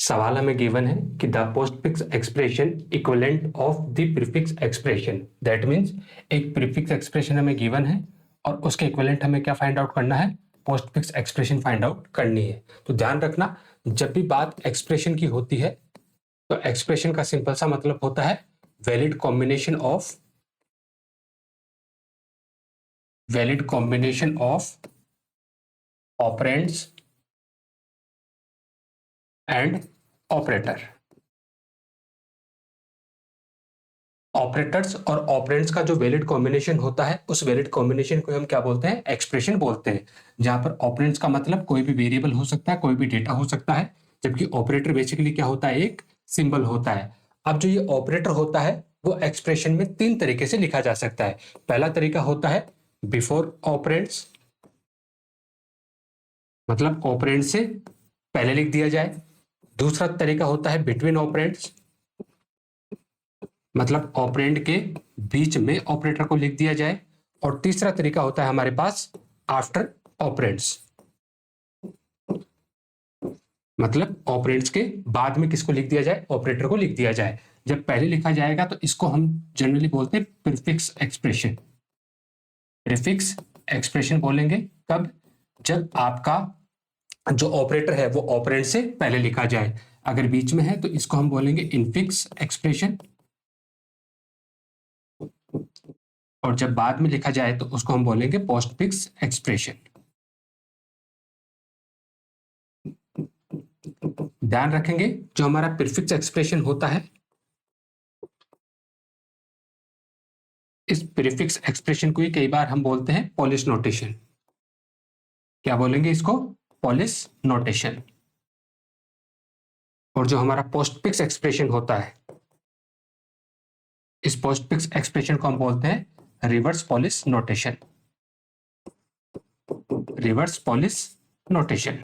सवाल हमें गिवन है कि the postfix expression equivalent of the prefix expression. That means एक प्रीफिक्स एक्सप्रेशन हमें गिवन है और उसके इक्विवेलेंट हमें क्या फाइंड आउट करना है, पोस्टफिक्स एक्सप्रेशन फाइंड आउट करनी है। तो ध्यान रखना, जब भी बात एक्सप्रेशन की होती है तो एक्सप्रेशन का सिंपल सा मतलब होता है valid combination of operands and operator. Operators और ऑपरेंड्स का जो वैलिड कॉम्बिनेशन होता है उस वैलिड कॉम्बिनेशन को हम क्या बोलते हैं, एक्सप्रेशन बोलते हैं। जहां पर ऑपरेंड्स का मतलब कोई भी वेरिएबल हो सकता है, कोई भी डेटा हो सकता है, जबकि ऑपरेटर बेसिकली क्या होता है, एक सिंबल होता है। अब जो ये ऑपरेटर होता है वो एक्सप्रेशन में तीन तरीके से लिखा जा सकता है। पहला तरीका होता है बिफोर ऑपरेंड्स, मतलब ऑपरेंड से पहले लिख दिया जाए। दूसरा तरीका होता है बिटवीन ऑपरेंड्स, मतलब ऑपरेंड के बीच में ऑपरेटर को लिख दिया जाए। और तीसरा तरीका होता है हमारे पास आफ्टर ऑपरेंड्स, मतलब ऑपरेंड्स के बाद में किसको लिख दिया जाए, ऑपरेटर को लिख दिया जाए। जब पहले लिखा जाएगा तो इसको हम जनरली बोलते हैं प्रीफिक्स एक्सप्रेशन। प्रीफिक्स एक्सप्रेशन बोलेंगे कब, जब आपका जो ऑपरेटर है वो ऑपरेंड से पहले लिखा जाए। अगर बीच में है तो इसको हम बोलेंगे इनफिक्स एक्सप्रेशन, और जब बाद में लिखा जाए तो उसको हम बोलेंगे पोस्टफिक्स एक्सप्रेशन। ध्यान रखेंगे, जो हमारा प्रीफिक्स एक्सप्रेशन होता है, इस प्रीफिक्स एक्सप्रेशन को ही कई बार हम बोलते हैं पॉलिश नोटेशन। क्या बोलेंगे इसको, पॉलिश नोटेशन। और जो हमारा पोस्टफिक्स एक्सप्रेशन होता है, इस पोस्टफिक्स एक्सप्रेशन को हम बोलते हैं reverse polish notation. Reverse polish notation,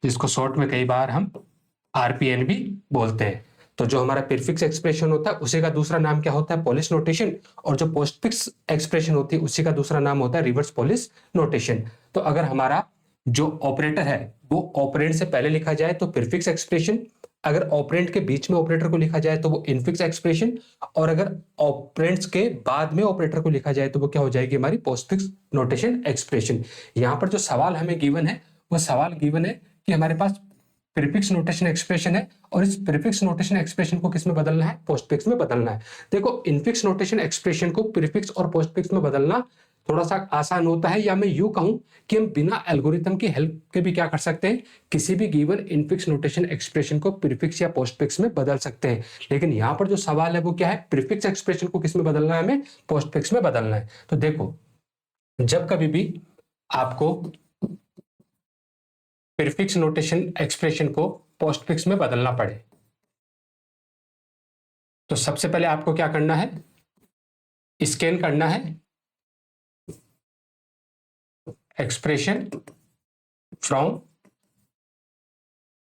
जिसको शॉर्ट में कई बार हम आरपीएन भी बोलते हैं। तो जो हमारा प्रीफिक्स एक्सप्रेशन होता है उसी का दूसरा नाम क्या होता है, पॉलिश नोटेशन। और जो पोस्टफिक्स एक्सप्रेशन होती है उसी का दूसरा नाम होता है रिवर्स पॉलिश नोटेशन। तो अगर हमारा जो ऑपरेटर है वो ऑपरेंड से पहले लिखा जाए तो प्रीफिक्स एक्सप्रेशन, अगर ऑपरेंड के बीच में ऑपरेटर को लिखा जाए तो वो इनफिक्स एक्सप्रेशन, और अगर ऑपरेंड्स के बाद में ऑपरेटर को लिखा जाए तो वो क्या हो जाएगी, हमारी पोस्टफिक्स नोटेशन एक्सप्रेशन। यहां पर जो सवाल हमें गिवन है वो सवाल गिवन है कि हमारे पास प्रीफिक्स नोटेशन एक्सप्रेशन है और इस प्रीफिक्स नोटेशन एक्सप्रेशन को किस में बदलना है, पोस्टफिक्स में बदलना है। देखो, इनफिक्स नोटेशन एक्सप्रेशन को प्रीफिक्स और पोस्टफिक्स में बदलना थोड़ा सा आसान होता है, या मैं यूं कहूं कि हम बिना एल्गोरिथम की हेल्प के भी क्या कर सकते हैं, किसी भी गिवन इनफिक्स नोटेशन एक्सप्रेशन को प्रीफिक्स या पोस्टफिक्स में बदल सकते हैं। लेकिन यहां पर जो सवाल है वो क्या है, प्रीफिक्स एक्सप्रेशन को किस में बदलना है, हमें पोस्टफिक्स में बदलना है। तो देखो, जब कभी भी आपको प्रीफिक्स नोटेशन एक्सप्रेशन को पोस्टफिक्स में बदलना पड़े तो सबसे पहले आपको क्या करना है, स्कैन करना है expression from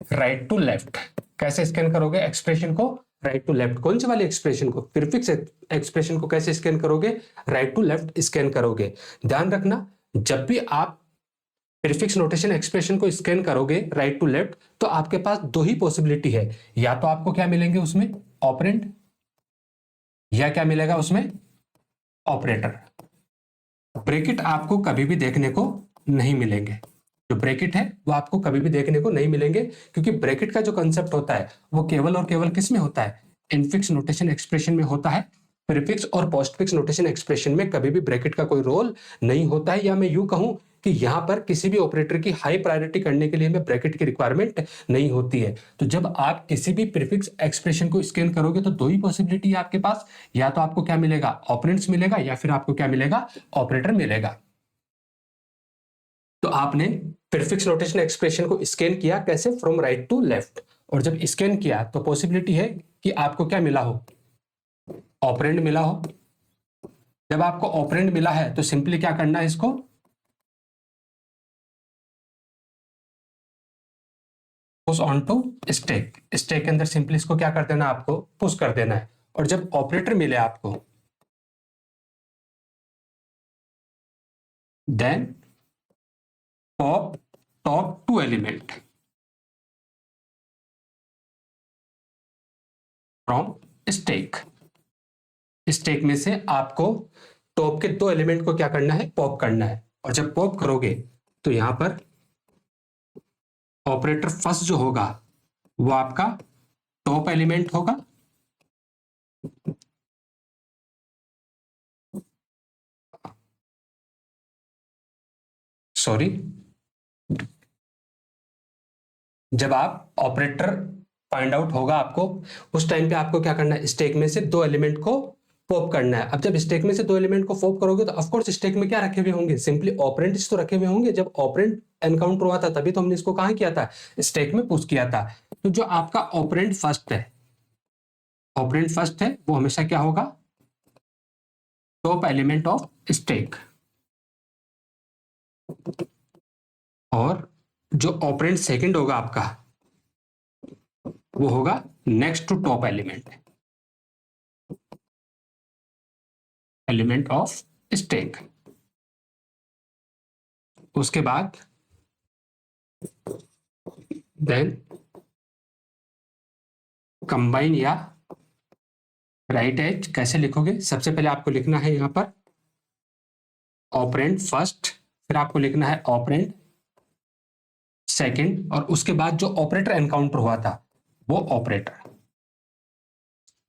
right to left. कैसे स्कैन करोगे एक्सप्रेशन को, राइट टू लेफ्ट। कौन सी वाली एक्सप्रेशन को, प्रीफिक्स एक्सप्रेशन को कैसे स्कैन करोगे, राइट टू लेफ्ट स्कैन करोगे। ध्यान रखना, जब भी आप प्रीफिक्स नोटेशन एक्सप्रेशन को स्कैन करोगे राइट टू लेफ्ट तो आपके पास दो ही पॉसिबिलिटी है, या तो आपको क्या मिलेंगे उसमें, ऑपरेंड, या क्या मिलेगा उसमें, ऑपरेटर। ब्रैकेट आपको कभी भी देखने को नहीं मिलेंगे। जो ब्रैकेट है वो आपको कभी भी देखने को नहीं मिलेंगे, क्योंकि ब्रैकेट का जो कंसेप्ट होता है वो केवल और केवल किस में होता है, इनफिक्स नोटेशन एक्सप्रेशन में होता है। प्रीफिक्स और पोस्टफिक्स नोटेशन एक्सप्रेशन में कभी भी ब्रैकेट का कोई रोल नहीं होता है, या मैं यूं कहूं कि यहां पर किसी भी ऑपरेटर की हाई प्रायोरिटी करने के लिए हमें ब्रैकेट की रिक्वायरमेंट नहीं होती है। तो जब आप किसी भी प्रीफिक्स एक्सप्रेशन को स्कैन करोगे तो दो ही पॉसिबिलिटी है आपके पास, या तो आपको क्या मिलेगा, ऑपरेंड्स मिलेगा, या फिर आपको क्या मिलेगा, ऑपरेटर मिलेगा। तो आपने प्रीफिक्स नोटेशन एक्सप्रेशन को स्कैन किया कैसे, फ्रॉम राइट टू लेफ्ट, और जब स्कैन किया तो पॉसिबिलिटी है कि आपको क्या मिला हो, ऑपरेंड मिला हो। जब आपको ऑपरेंड मिला है तो सिंपली क्या करना है, इसको push on to stack. Stack के अंदर सिंपली इसको क्या कर देना, आपको पुश कर देना है। और जब ऑपरेटर मिले आपको, then pop top two element. From stack. Stack में से आपको टॉप के 2 एलिमेंट को क्या करना है, पॉप करना है। और जब पॉप करोगे तो यहां पर ऑपरेटर फर्स्ट जो होगा वो आपका टॉप एलिमेंट होगा, सॉरी, जब आप ऑपरेटर फाइंड आउट होगा आपको, उस टाइम पे आपको क्या करना है, स्टैक में से 2 एलिमेंट को पॉप करना है। अब जब स्टैक में से 2 एलिमेंट को पॉप करोगे तो ऑफकोर्स स्टैक में क्या रखे हुए होंगे, सिंपली ऑपरेंड्स तो रखे हुए होंगे। जब ऑपरेंड एनकाउंटर हुआ था तभी तो हमने इसको कहां किया था, स्टैक में पुश किया था। तो जो आपका ऑपरेंड फर्स्ट है, ऑपरेंड फर्स्ट है वो हमेशा क्या होगा, टॉप एलिमेंट ऑफ स्टैक। और जो ऑपरेंड सेकंड होगा आपका वो होगा next to top element, element of stack. उसके बाद देन कंबाइन या राइट एज कैसे लिखोगे, सबसे पहले आपको लिखना है यहां पर ऑपरेंड फर्स्ट, फिर आपको लिखना है ऑपरेंड सेकंड, और उसके बाद जो ऑपरेटर एनकाउंटर हुआ था वो ऑपरेटर।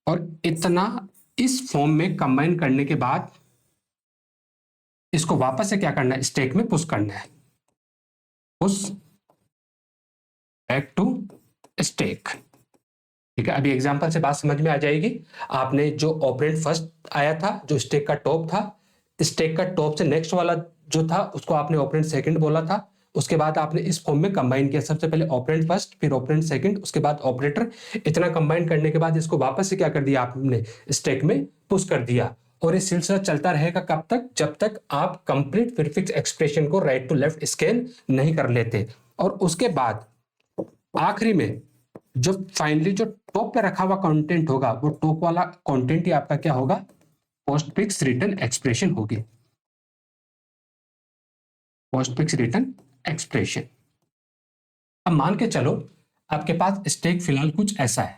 और इतना इस फॉर्म में कंबाइन करने के बाद इसको वापस से क्या करना है, स्टैक में पुश करना है, पुश बैक टू स्टैक। ठीक है, अभी एग्जांपल से बात समझ में आ जाएगी। आपने जो ऑपरेंड फर्स्ट आया था, जो स्टैक का टॉप था, स्टैक का टॉप से नेक्स्ट वाला जो था उसको आपने ऑपरेंड सेकंड बोला था। उसके बाद आपने इस फॉर्म में कंबाइन किया, सबसे पहले ऑपरेंड फर्स्ट, फिर ऑपरेंड सेकंड, उसके बाद ऑपरेटर। इतना कंबाइन करने के बाद इसको वापस से क्या कर दिया आपने, स्टैक में पुश कर दिया। और ये सिलसिला चलता रहेगा कब तक, जब तक आप कंप्लीट प्रीफिक्स एक्सप्रेशन को राइट टू लेफ्ट स्कैन नहीं कर लेते। और उसके बाद आखिरी में जो फाइनली जो टॉप पे रखा हुआ कंटेंट होगा, वो टॉप वाला कंटेंट ही आपका क्या होगा, पोस्टफिक्स रिटर्न एक्सप्रेशन होगी, पोस्टफिक्स रिटर्न एक्सप्रेशन। अब मान के चलो आपके पास स्टैक फिलहाल कुछ ऐसा है,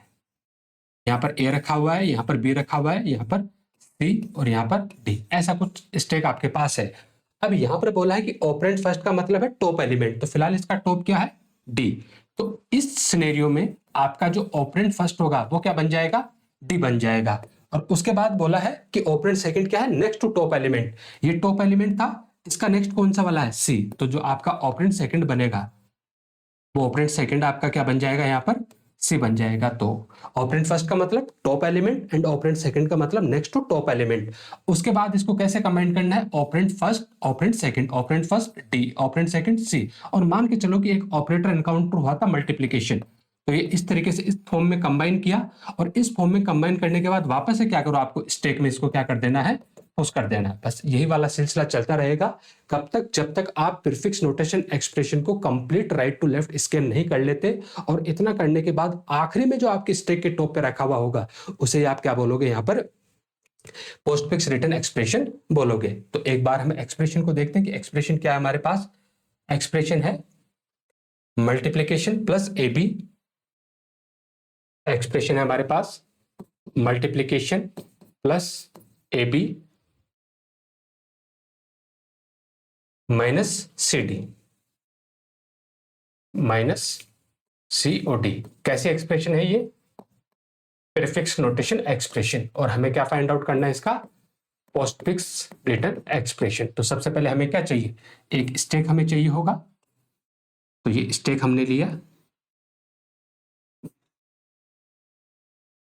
यहां पर ए रखा हुआ है, यहां पर बी रखा हुआ है, यहां पर सी और यहां पर डी, ऐसा कुछ स्टैक आपके पास है। अब यहां पर बोला है कि ऑपरेंड फर्स्ट का मतलब है टॉप एलिमेंट, तो फिलहाल इसका टॉप क्या है, डी। तो इस सिनेरियो में आपका जो ऑपरेंड फर्स्ट होगा वो क्या बन जाएगा, डी बन जाएगा। और उसके बाद बोला है कि ऑपरेंड सेकंड क्या है, नेक्स्ट टू टॉप एलिमेंट। ये टॉप एलिमेंट था, इसका नेक्स्ट कौन सा वाला है, सी। तो जो आपका ऑपरेंड सेकंड बनेगा वो ऑपरेंड सेकंड आपका क्या बन जाएगा, यहां पर सी बन जाएगा। तो ऑपरेंड फर्स्ट का मतलब top element and operand second का मतलब नेक्स्ट टू टॉप एलिमेंट। उसके बाद इसको कैसे कंबाइन करना है, operand first operand second, operand first D, operand second C. और मान के चलो कि एक ऑपरेटर एनकाउंटर हुआ था मल्टीप्लीकेशन, तो ये इस तरीके से इस फॉर्म में कंबाइन किया। और इस फॉर्म में कंबाइन करने के बाद वापस से क्या करो, आपको स्टैक में इसको क्या कर देना है, पुश कर देना है। बस यही वाला सिलसिला चलता रहेगा कब तक, जब तक आप प्रीफिक्स नोटेशन एक्सप्रेशन को complete right to left scan नहीं कर लेते। और इतना करने के बाद आखिरी में जो आपके स्टैक के टॉप पे रखा हुआ होगा उसे आप क्या बोलोगे, यहां पर पोस्टफिक्स रिटर्न एक्सप्रेशन बोलोगे। तो एक बार हम एक्सप्रेशन को देखते हैं कि एक्सप्रेशन क्या है हमारे पास। एक्सप्रेशन है multiplication plus A B, expression है हमारे पास multiplication plus A B minus C D, minus C O D. कैसी एक्सप्रेशन है ये, प्रीफिक्स नोटेशन एक्सप्रेशन। और हमें क्या फाइंड आउट करना है इसका, पोस्टफिक्स रिटर्न एक्सप्रेशन। तो सबसे पहले हमें क्या चाहिए, एक स्टैक हमें चाहिए होगा, तो ये स्टैक हमने लिया।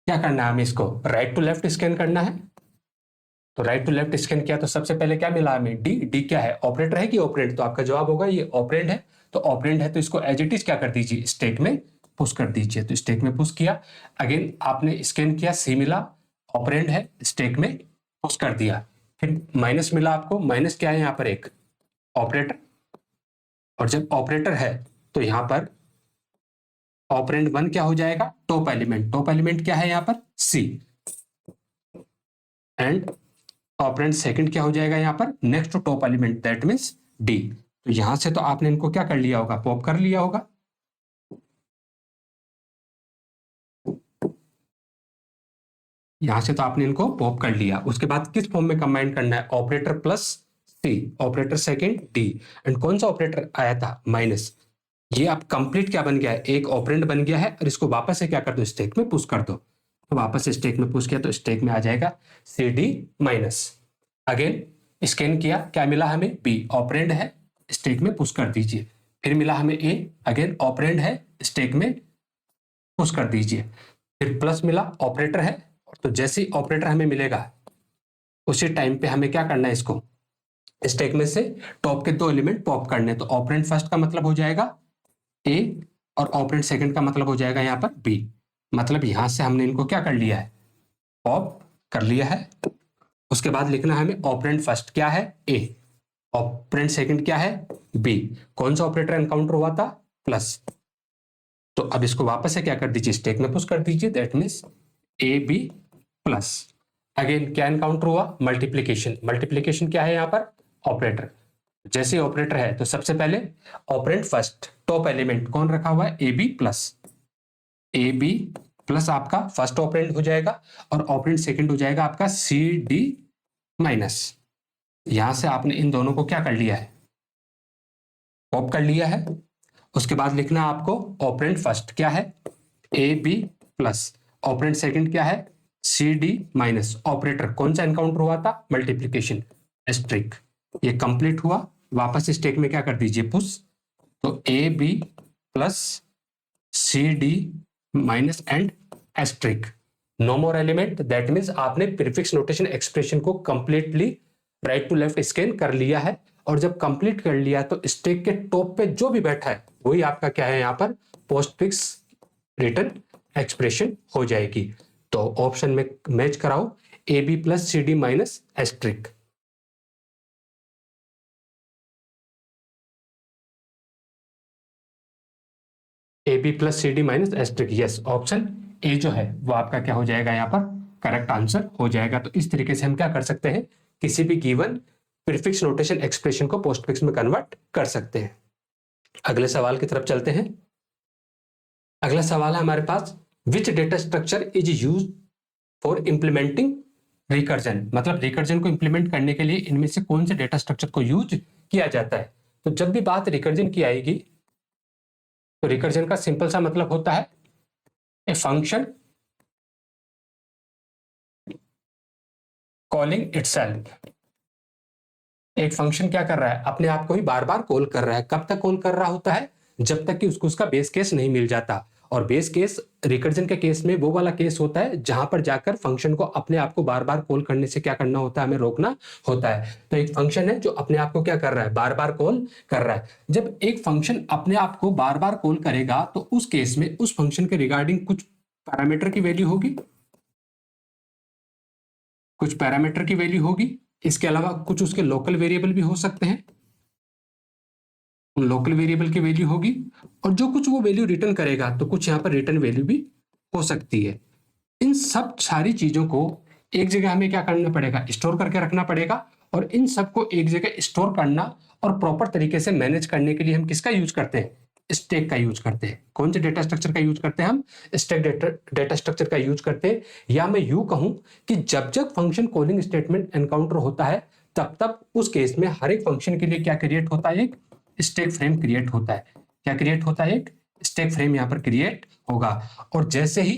क्या करना है, हमें इसको राइट टू लेफ्ट स्कैन करना है। तो राइट टू लेफ्ट स्कैन किया तो सबसे पहले क्या मिला हमें, डी। डी क्या है, ऑपरेटर है कि ऑपरेंड, तो आपका जवाब होगा ये ऑपरेंड है। तो ऑपरेंड है तो इसको एज इट इज क्या कर दीजिए, स्टैक में पुश कर दीजिए। तो स्टैक में पुश किया, अगेन आपने स्कैन किया, सी मिला, ऑपरेंड है, स्टैक में पुश कर दिया। फिर माइनस मिला आपको, माइनस क्या है यहाँ पर, एक ऑपरेटर। और जब ऑपरेटर है तो यहां पर ऑपरेंड वन क्या हो जाएगा, टॉप एलिमेंट। टॉप एलिमेंट क्या है यहाँ पर, सी। एंड ऑपरेंड सेकंड क्या हो जाएगा यहाँ पर, next to top element, that means D. तो यहां से तो आपने इनको क्या कर लिया होगा, पॉप कर लिया होगा। यहां से तो आपने इनको पॉप कर लिया। उसके बाद किस फॉर्म में कंबाइन करना है, operator plus C, operator second D, and कौन सा ऑपरेटर आया था, माइनस। ये आप कंप्लीट क्या बन गया है, एक ऑपरेंड बन गया है, और इसको वापस से क्या कर दो, स्टैक में पुश कर दो। तो वापस से स्टैक में पुश किया तो स्टैक में आ जाएगा C D minus. Again scan किया, क्या मिला हमें, बी, ऑपरेंड है, स्टैक में पुश कर दीजिए। फिर मिला हमें ए, अगेन ऑपरेंड है, स्टैक में पुश कर दीजिए। फिर प्लस मिला, ऑपरेटर है, तो जैसे ही ऑपरेटर हमें मिलेगा उसी टाइम पे हमें क्या करना है, इसको स्टैक में से टॉप के दो एलिमेंट पॉप करने। तो ऑपरेंड फर्स्ट का मतलब हो जाएगा ए, और ऑपरेंड सेकंड का मतलब हो जाएगा यहाँ पर बी। मतलब यहां से हमने इनको क्या कर लिया है, पॉप कर लिया है। उसके बाद लिखना है हमें ऑपरेंड फर्स्ट क्या है, ए, ऑपरेंड सेकंड क्या है, बी। कौन सा ऑपरेटर एनकाउंटर हुआ था, प्लस। तो अब इसको वापस से क्या कर दीजिए, स्टैक में पुश कर दीजिए, that means A B plus. Again क्या एनकाउंटर हुआ, मल्टीप्लीकेशन। मल्टीप्लीकेशन क्या है यहाँ पर, ऑपरेटर। जैसे ऑपरेटर है तो सबसे पहले ऑपरेंड फर्स्ट, टॉप एलिमेंट कौन रखा हुआ है, A B plus. A B plus आपका फर्स्ट ऑपरेंड हो जाएगा, और ऑपरेंड सेकंड हो जाएगा आपका सी डी माइनस। यहां से आपने इन दोनों को क्या कर लिया है, पॉप कर लिया है। उसके बाद लिखना आपको ऑपरेंड फर्स्ट क्या है, A B plus, operand second क्या है, सी डी माइनस। ऑपरेटर कौन सा एनकाउंटर हुआ था, मल्टीप्लीकेशन, एस्ट्रिक। ये कंप्लीट हुआ, वापस स्टैक में क्या कर दीजिए, पुश। तो A B plus C D minus and asterisk, no more element. That means आपने प्रीफिक्स नोटेशन एक्सप्रेशन को completely right to left scan कर लिया है। और जब कंप्लीट कर लिया तो स्टैक के टॉप पे जो भी बैठा है वही आपका क्या है, यहाँ पर पोस्टफिक्स रिटर्न एक्सप्रेशन हो जाएगी। तो ऑप्शन में मैच कराओ, A B plus C D minus asterisk. A B plus C D minus asterisk, yes, option A जो है वो आपका क्या हो जाएगा, यहाँ पर करेक्ट आंसर हो जाएगा। तो इस तरीके से हम क्या कर सकते हैं, किसी भी गिवन प्रीफिक्स नोटेशन एक्सप्रेशन को पोस्टफिक्स में कन्वर्ट कर सकते हैं। अगले सवाल की तरफ चलते हैं। अगला सवाल है हमारे पास, which data structure is use for implementing recursion. मतलब रिकर्जन को इंप्लीमेंट करने के लिए इनमें से कौन से डेटा स्ट्रक्चर को यूज किया जाता है। तो जब भी बात रिकर्जन की आएगी तो रिकर्जन का सिंपल सा मतलब होता है ए फंक्शन कॉलिंग इटसेल्फ। एक फंक्शन क्या कर रहा है, अपने आप को ही बार बार कॉल कर रहा है। कब तक कॉल कर रहा होता है, जब तक कि उसको उसका बेस केस नहीं मिल जाता। और बेस केस रिकर्जन के केस में वो वाला केस होता है जहां पर जाकर फंक्शन को अपने आप को बार बार कॉल करने से क्या करना होता है, हमें रोकना होता है। तो एक फंक्शन है जो अपने आप को क्या कर रहा है, बार बार कॉल कर रहा है। जब एक फंक्शन अपने आप को बार बार कॉल करेगा तो उस केस में उस फंक्शन के रिगार्डिंग कुछ पैरामीटर की वैल्यू होगी, कुछ पैरामीटर की वैल्यू होगी। इसके अलावा कुछ उसके लोकल वेरिएबल भी हो सकते हैं, लोकल वेरिएबल की वैल्यू होगी। और जो कुछ वो वैल्यू रिटर्न करेगा तो कुछ यहाँ पर रिटर्न वैल्यू भी हो सकती है। इन सब सारी चीजों को एक जगह हमें क्या करना पड़ेगा, स्टोर करके रखना पड़ेगा। और इन सबको एक जगह स्टोर करना और प्रॉपर तरीके से मैनेज करने के लिए हम किसका यूज करते हैं, स्टैक का यूज करते हैं। कौन से डेटा स्ट्रक्चर का यूज करते हैं, हम स्टैक डेटा स्ट्रक्चर का यूज करते हैं। या मैं यूं कहूं कि जब जब फंक्शन कॉलिंग स्टेटमेंट एनकाउंटर होता है तब तब उस केस में हर एक फंक्शन के लिए क्या क्रिएट होता है, एक स्टैक फ्रेम क्रिएट होता है। क्या क्रिएट होता है, एक स्टैक फ्रेम यहाँ पर क्रिएट होगा। और जैसे ही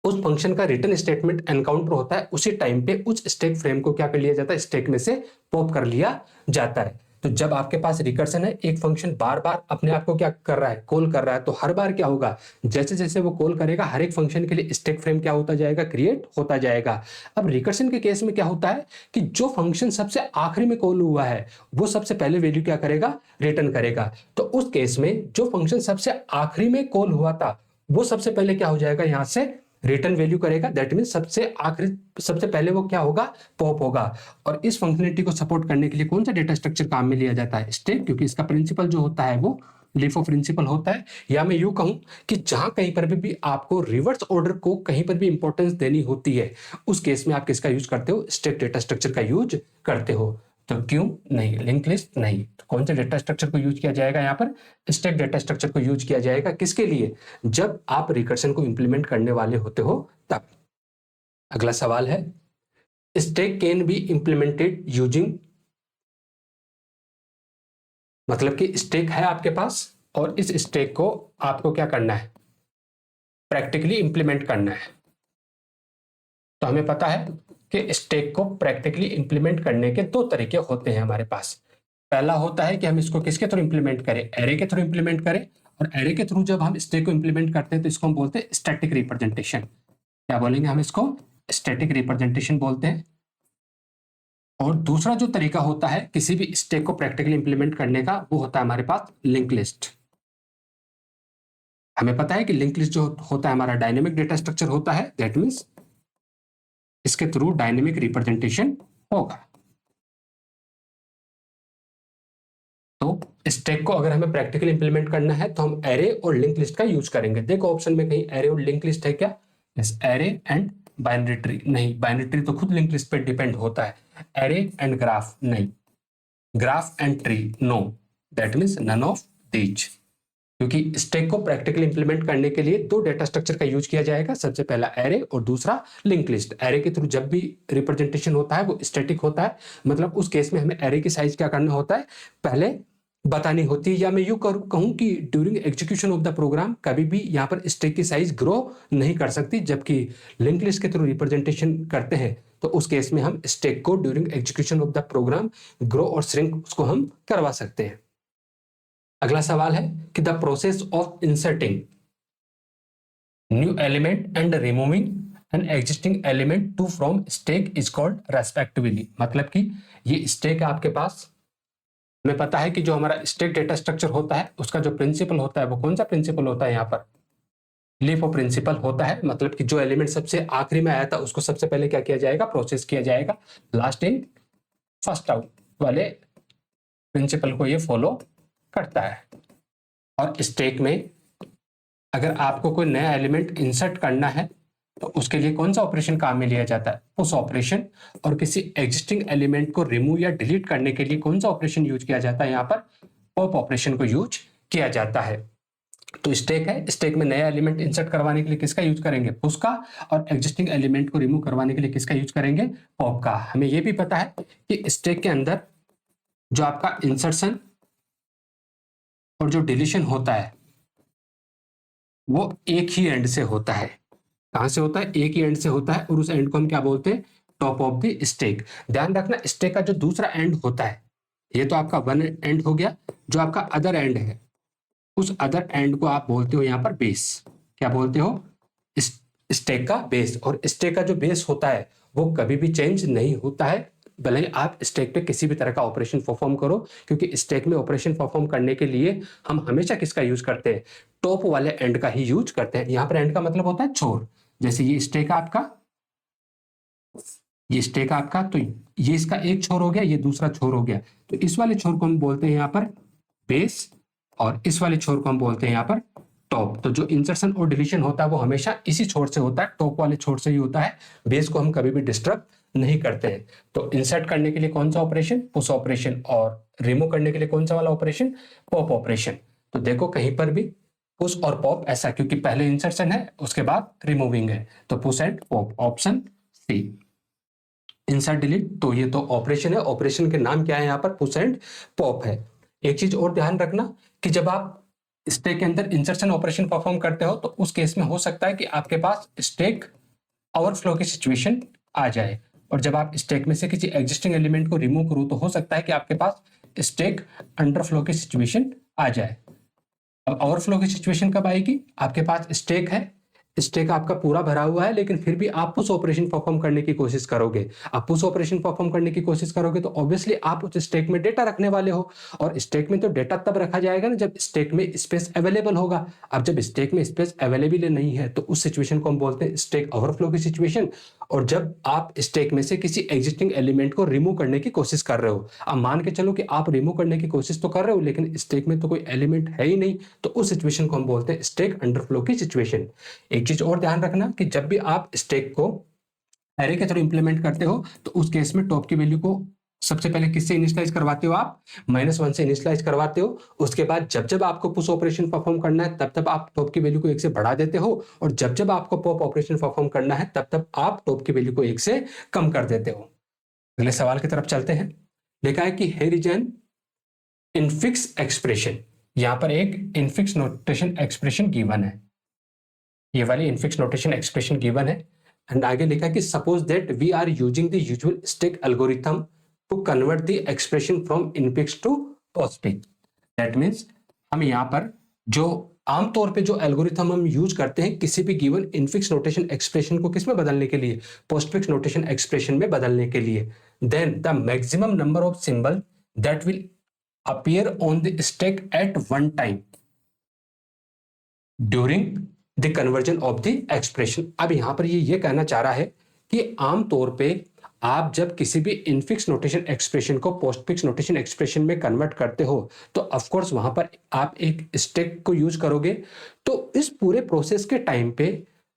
उस फंक्शन का रिटर्न स्टेटमेंट एनकाउंटर होता है उसी टाइम पे उस स्टैक फ्रेम को क्या कर लिया जाता है, स्टैक में से पॉप कर लिया जाता है। तो जब आपके पास रिकर्सन है, एक फंक्शन बार बार अपने आप को क्या कर रहा है, कॉल कर रहा है, तो हर बार क्या होगा, जैसे जैसे वो कॉल करेगा हर एक फंक्शन के लिए स्टैक फ्रेम क्या होता जाएगा, क्रिएट होता जाएगा। अब रिकर्सन के केस में क्या होता है कि जो फंक्शन सबसे आखिरी में कॉल हुआ है वो सबसे पहले वैल्यू क्या करेगा, रिटर्न करेगा। तो उस केस में जो फंक्शन सबसे आखिरी में कॉल हुआ था वो सबसे पहले क्या हो जाएगा, यहां से रिटर्न वैल्यू करेगा। दैट मीन सबसे आखिरी, सबसे पहले वो क्या होगा, पॉप होगा। और इस फंक्शनलिटी को सपोर्ट करने के लिए कौन सा डेटा स्ट्रक्चर काम में लिया जाता है, स्टैक, क्योंकि इसका प्रिंसिपल जो होता है वो लीफ ऑफ प्रिंसिपल होता है। या मैं यूं कहूं कि जहां कहीं पर भी आपको रिवर्स ऑर्डर को कहीं पर भी इंपॉर्टेंस देनी होती है उस केस में आप किसका यूज करते हो, स्टैक डेटा स्ट्रक्चर का यूज करते हो। तो क्यों नहीं, लिंक लिस्ट नहीं, तो कौन से डेटा स्ट्रक्चर को यूज किया जाएगा, यहाँ पर स्टैक डेटा स्ट्रक्चर को यूज किया जाएगा। किसके लिए, जब आप रिकर्सन को इंप्लीमेंट करने वाले होते हो तब। अगला सवाल है, stack can be implemented using, मतलब कि स्टैक है आपके पास और इस स्टैक को आपको क्या करना है, प्रैक्टिकली इंप्लीमेंट करना है। तो हमें पता है कि स्टैक को प्रैक्टिकली इंप्लीमेंट करने के दो तरीके होते हैं हमारे पास। पहला होता है कि हम इसको किसके थ्रू इंप्लीमेंट करें, एरे के थ्रू इंप्लीमेंट करें, और एरे के थ्रू जब हम स्टैक को इंप्लीमेंट करते हैं तो इसको हम बोलते हैं स्टैटिक रिप्रेजेंटेशन। क्या बोलेंगे हम इसको, स्टैटिक रिप्रेजेंटेशन बोलते हैं। और दूसरा जो तरीका होता है किसी भी स्टैक को प्रैक्टिकली इंप्लीमेंट करने का, वो होता है हमारे पास लिंक लिस्ट। हमें पता है कि लिंक लिस्ट जो होता है हमारा डायनेमिक डेटा स्ट्रक्चर होता है, दैट मीन्स इसके थ्रू डायनेमिक रिप्रेजेंटेशन होगा। तो स्टैक को अगर हमें प्रैक्टिकली इंप्लीमेंट करना है तो हम एरे और लिंक लिस्ट का यूज करेंगे। देखो ऑप्शन में कहीं एरे और लिंक लिस्ट है क्या, yes, array and binary tree नहीं, बाइनरी ट्री तो खुद लिंक लिस्ट पे डिपेंड होता है। एरे एंड ग्राफ नहीं, graph and tree no, that means none of these. क्योंकि स्टैक को प्रैक्टिकली इंप्लीमेंट करने के लिए दो डेटा स्ट्रक्चर का यूज किया जाएगा, सबसे पहला एरे और दूसरा लिंक लिस्ट। एरे के थ्रू जब भी रिप्रेजेंटेशन होता है वो स्टैटिक होता है, मतलब उस केस में हमें एरे की साइज क्या करना होता है, पहले बतानी होती है। या मैं यूं कहूं कि during execution of the program कभी भी यहाँ पर स्टैक की साइज ग्रो नहीं कर सकती, जबकि लिंक लिस्ट के थ्रू रिप्रेजेंटेशन करते हैं तो उस केस में हम स्टैक को during execution of the program grow और श्रिंक उसको हम करवा सकते हैं। अगला सवाल है कि the process of inserting new element and removing an existing element to from stack is called respectively. मतलब कि ये स्टैक है आपके पास, हमें पता है कि जो हमारा स्टैक डेटा स्ट्रक्चर होता है उसका जो प्रिंसिपल होता है वो कौन सा प्रिंसिपल होता है, यहाँ पर लीफो प्रिंसिपल होता है। मतलब कि जो एलिमेंट सबसे आखिरी में आया था उसको सबसे पहले क्या किया जाएगा, प्रोसेस किया जाएगा, लास्ट इन फर्स्ट आउट वाले प्रिंसिपल को ये फॉलो करता है। और स्टैक में अगर आपको कोई नया एलिमेंट इंसर्ट करना है तो उसके लिए कौन सा ऑपरेशन काम में लिया जाता है, पुश ऑपरेशन। और किसी एग्जिस्टिंग एलिमेंट को रिमूव या डिलीट करने के लिए कौन सा ऑपरेशन यूज किया जाता है, यहाँ पर पॉप ऑपरेशन को यूज किया जाता है। तो स्टैक है, स्टैक में नया एलिमेंट इंसर्ट करवाने के लिए किसका यूज करेंगे, पुश का, और एग्जिस्टिंग एलिमेंट को रिमूव करवाने के लिए किसका यूज करेंगे, पॉप का। हमें यह भी पता है कि स्टैक के अंदर जो आपका इंसर्शन और जो डिलीशन होता है वो एक ही एंड से होता है। कहां से होता है, एक ही एंड से होता है, और उस एंड को हम क्या बोलते हैं, टॉप ऑफ द स्टैक। ध्यान रखना स्टैक का जो दूसरा एंड होता है, ये तो आपका वन एंड हो गया, जो आपका अदर एंड है उस अदर एंड को आप बोलते हो यहाँ पर बेस। क्या बोलते हो, स्टैक का बेस। और स्टैक का जो बेस होता है वो कभी भी चेंज नहीं होता है, भले ही आप स्टैक पे किसी भी तरह का ऑपरेशन परफॉर्म करो, क्योंकि स्टैक में ऑपरेशन परफॉर्म करने के लिए हम हमेशा किसका यूज करते हैं, टॉप वाले एंड का ही यूज करते हैं। यहाँ पर एंड का मतलब होता है छोर। जैसे ये स्टैक आपका, ये स्टैक आपका, तो ये इसका एक छोर हो गया, ये दूसरा छोर हो गया, तो इस वाले छोर को हम बोलते हैं यहाँ पर बेस, और इस वाले छोर को हम बोलते हैं यहाँ पर टॉप। तो जो इंसर्शन और डिलीशन होता है वो हमेशा इसी छोर से होता है, टॉप वाले छोर से ही होता है। बेस को हम कभी भी डिस्टर्ब नहीं करते हैं। तो इंसर्ट करने के लिए कौन सा ऑपरेशन, पुश ऑपरेशन, और रिमूव करने के लिए कौन सा वाला ऑपरेशन, पॉप ऑपरेशन। तो देखो कहीं पर भी पुश और पॉप ऐसा, क्योंकि पहले इंसर्शन है उसके बाद रिमूविंग है, तो push and pop, option C. Insert delete, तो ये तो ऑपरेशन है, ऑपरेशन के नाम क्या है यहाँ पर, पुश एंड पॉप है। एक चीज और ध्यान रखना कि जब आप स्टैक के अंदर इंसर्शन ऑपरेशन परफॉर्म करते हो तो उस केस में हो सकता है कि आपके पास स्टैक ओवरफ्लो की सिचुएशन आ जाए, और जब आप स्टैक में से किसी एग्जिस्टिंग एलिमेंट को रिमूव करो तो हो सकता है कि आपके पास स्टैक अंडरफ्लो की सिचुएशन आ जाए। अब ओवरफ्लो की सिचुएशन कब आएगी, आपके पास स्टैक है, स्टैक आपका पूरा भरा हुआ है, लेकिन फिर भी आप पुश ऑपरेशन परफॉर्म करने की कोशिश करोगे। आप पुश ऑपरेशन परफॉर्म करने की कोशिश करोगे तो ऑब्वियसली आप उस स्टैक में डेटा रखने वाले हो, और स्टैक में तो डेटा तब रखा जाएगा ना जब स्टैक में स्पेस अवेलेबल होगा। अब जब स्टैक में स्पेस अवेलेबल नहीं है तो उस सिचुएशन को हम बोलते हैं स्टैक ओवरफ्लो की सिचुएशन। और जब आप स्टैक में से किसी एग्जिस्टिंग एलिमेंट को रिमूव करने की कोशिश कर रहे हो, अब मान के चलो कि आप रिमूव करने की कोशिश तो कर रहे हो लेकिन स्टैक में तो कोई एलिमेंट है ही नहीं, तो उस सिचुएशन को हम बोलते हैं स्टैक अंडरफ्लो की सिचुएशन। एक चीज और ध्यान रखना कि जब भी आप स्टैक को एरे के थ्रू इंप्लीमेंट करते हो तो उस केस में टॉप की वैल्यू को सबसे पहले किससे इनिशियलाइज करवाते हो आप? -1 से इनिशियलाइज करवाते हो। उसके बाद जब जब आपको पुश ऑपरेशन परफॉर्म करना है तब तब आप टॉप की वैल्यू को 1 से बढ़ा देते हो, और जब जब आपको पॉप ऑपरेशन परफॉर्म करना है तब तब आप टॉप की वैल्यू को 1 से कम कर देते हो। अगले सवाल की तरफ चलते हैं। लिखा है कि here is an infix expression. यहां पर एक इनफिक्स नोटेशन एक्सप्रेशन गिवन है, ये वाली इनफिक्स नोटेशन एक्सप्रेशन गिवन है। एंड आगे लिखा है कि suppose that we are using the usual stack algorithm to convert the expression from infix to postfix. That means हम यहाँ पर जो आमतौर पे जो एल्गोरिथम हम यूज करते हैं किसी भी गिवन इनफिक्स नोटेशन एक्सप्रेशन को किस में बदलने के लिए? पोस्टफिक्स नोटेशन एक्सप्रेशन में बदलने के लिए। Then the maximum number of symbol that will appear on the stack at one time during the conversion of the expression। अब यहां पर ये कहना चाह रहा है कि आमतौर पे आप जब किसी भी इनफिक्स नोटेशन एक्सप्रेशन को पोस्टफिक्स नोटेशन एक्सप्रेशन में कन्वर्ट करते हो तो ऑफ कोर्स वहां पर आप एक स्टेक को यूज करोगे। तो इस पूरे प्रोसेस के टाइम पे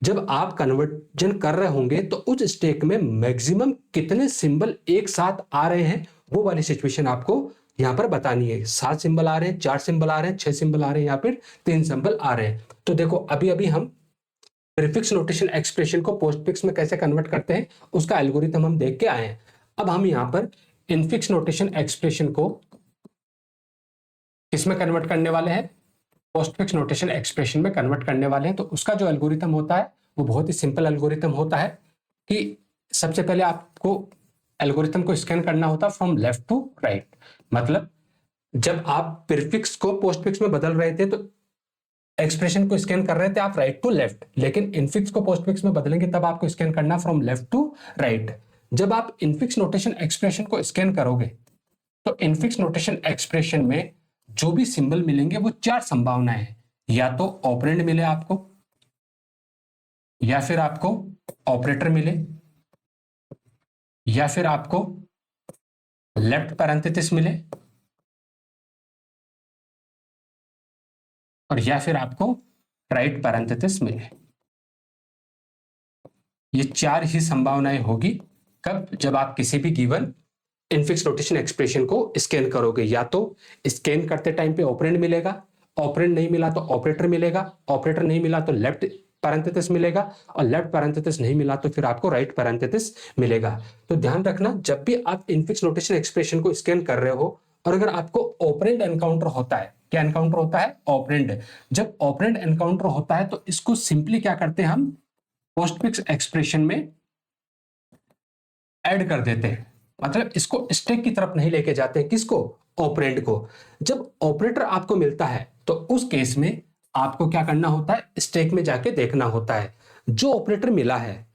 जब आप कन्वर्जन कर रहे होंगे तो उस स्टेक में मैक्सिमम कितने सिंबल एक साथ आ रहे हैं वो वाली सिचुएशन आपको यहां पर बतानी है। 7 सिंबल आ रहे हैं, 4 सिंबल आ रहे हैं, 6 सिंबल आ रहे हैं, यहाँ पर 3 सिंबल आ रहे हैं। तो देखो अभी अभी हम प्रीफिक्स नोटेशन एक्सप्रेशन को पोस्टफिक्स में कैसे कन्वर्ट करते हैं उसका एल्गोरिथम हम देख के आए हैं। अब हम यहां पर इनफिक्स नोटेशन एक्सप्रेशन को किसमें कन्वर्ट करने वाले हैं? पोस्टफिक्स नोटेशन एक्सप्रेशन में कन्वर्ट करने वाले हैं। तो उसका जो एल्गोरिथम होता है वो बहुत ही सिंपल एल्गोरिथम होता है कि सबसे पहले आपको एल्गोरिथम को स्कैन करना होता है फ्रॉम लेफ्ट टू राइट। मतलब जब आप प्रीफिक्स को पोस्टफिक्स में बदल रहे थे तो एक्सप्रेशन को स्कैन कर रहे थे आप राइट टू लेफ्ट, लेकिन इनफिक्स को पोस्टफिक्स में बदलेंगे तब आपको स्कैन करना फ्रॉम लेफ्ट टू राइट। जब आप इनफिक्स नोटेशन एक्सप्रेशन को स्कैन करोगे तो इनफिक्स नोटेशन एक्सप्रेशन में जो भी सिंबल मिलेंगे वो 4 संभावनाएं हैं। या तो ऑपरेंड मिले आपको, या फिर आपको ऑपरेटर मिले, या फिर आपको लेफ्ट पैरेंथेसिस मिले, और या फिर आपको राइट पैरेंथेसिस मिले। ये 4 ही संभावनाएं होगी। कब? जब आप किसी भी गिवन इनफिक्स नोटेशन एक्सप्रेशन को स्कैन करोगे। या तो स्कैन करते टाइम पे ऑपरेंड मिलेगा, ऑपरेंड नहीं मिला तो ऑपरेटर मिलेगा, ऑपरेटर नहीं मिला तो लेफ्ट पैरेंथेसिस मिलेगा, और लेफ्ट पैरेंथेसिस नहीं मिला तो फिर आपको राइट पैरेंथेसिस मिलेगा। तो ध्यान रखना जब भी आप इनफिक्स नोटेशन एक्सप्रेशन को स्कैन कर रहे हो और अगर आपको ऑपरेंड एनकाउंटर होता है, क्या एनकाउंटर होता है? ऑपरेंड। जब ऑपरेंड एनकाउंटर होता है तो इसको सिंपली क्या करते हैं हम? पोस्टफिक्स एक्सप्रेशन में ऐड कर देते हैं। मतलब इसको स्टैक की तरफ नहीं लेके जाते हैं। किसको? ऑपरेंड को। जब ऑपरेटर आपको मिलता है तो उस केस में आपको क्या करना होता है? स्टैक में जाके देखना होता है जो ऑपरेटर मिला है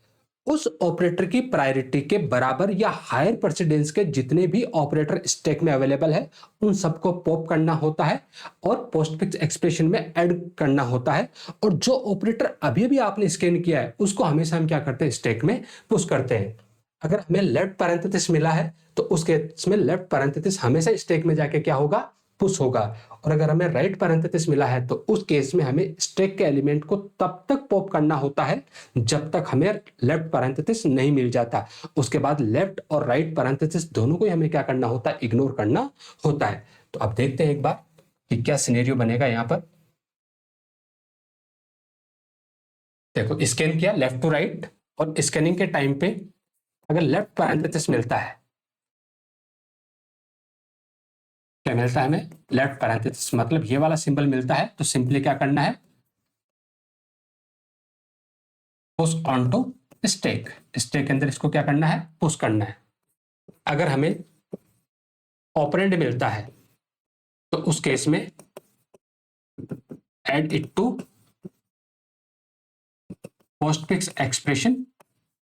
उस ऑपरेटर की प्रायोरिटी के बराबर या हायर प्रेसिडेंस के जितने भी ऑपरेटर स्टैक में अवेलेबल है उन सबको पॉप करना होता है और पोस्टफिक्स एक्सप्रेशन में ऐड करना होता है। और जो ऑपरेटर अभी भी आपने स्कैन किया है उसको हमेशा हम क्या करते हैं? स्टैक में पुश करते हैं। अगर हमें लेफ्ट पैरेंथेसिस मिला है तो उस केस में लेफ्ट पैरेंथेसिस हमेशा स्टैक में जाके क्या होगा? पुश होगा। और अगर हमें राइट पैरेंथेसिस मिला है तो उस केस में हमें स्टैक के एलिमेंट को तब तक पॉप करना होता है जब तक हमें लेफ्ट पैरेंथेसिस नहीं मिल जाता। उसके बाद लेफ्ट और राइट पैरेंथेसिस दोनों को ही हमें क्या करना होता है? इग्नोर करना होता है। तो अब देखते हैं एक बार कि क्या सिनेरियो बनेगा यहां पर। देखो स्कैन किया लेफ्ट टू राइट, और स्कैनिंग के टाइम पे अगर लेफ्ट पैरेंथेसिस मिलता है, क्या मिलता है हमें? लेफ्ट पैरेंथेसिस मतलब ये वाला सिंबल मिलता है तो सिंपली क्या करना है? Push on to stack. Stack के अंदर इसको क्या करना है? पुश करना है। अगर हमें ऑपरेंड मिलता है तो उस केस में add it to postfix expression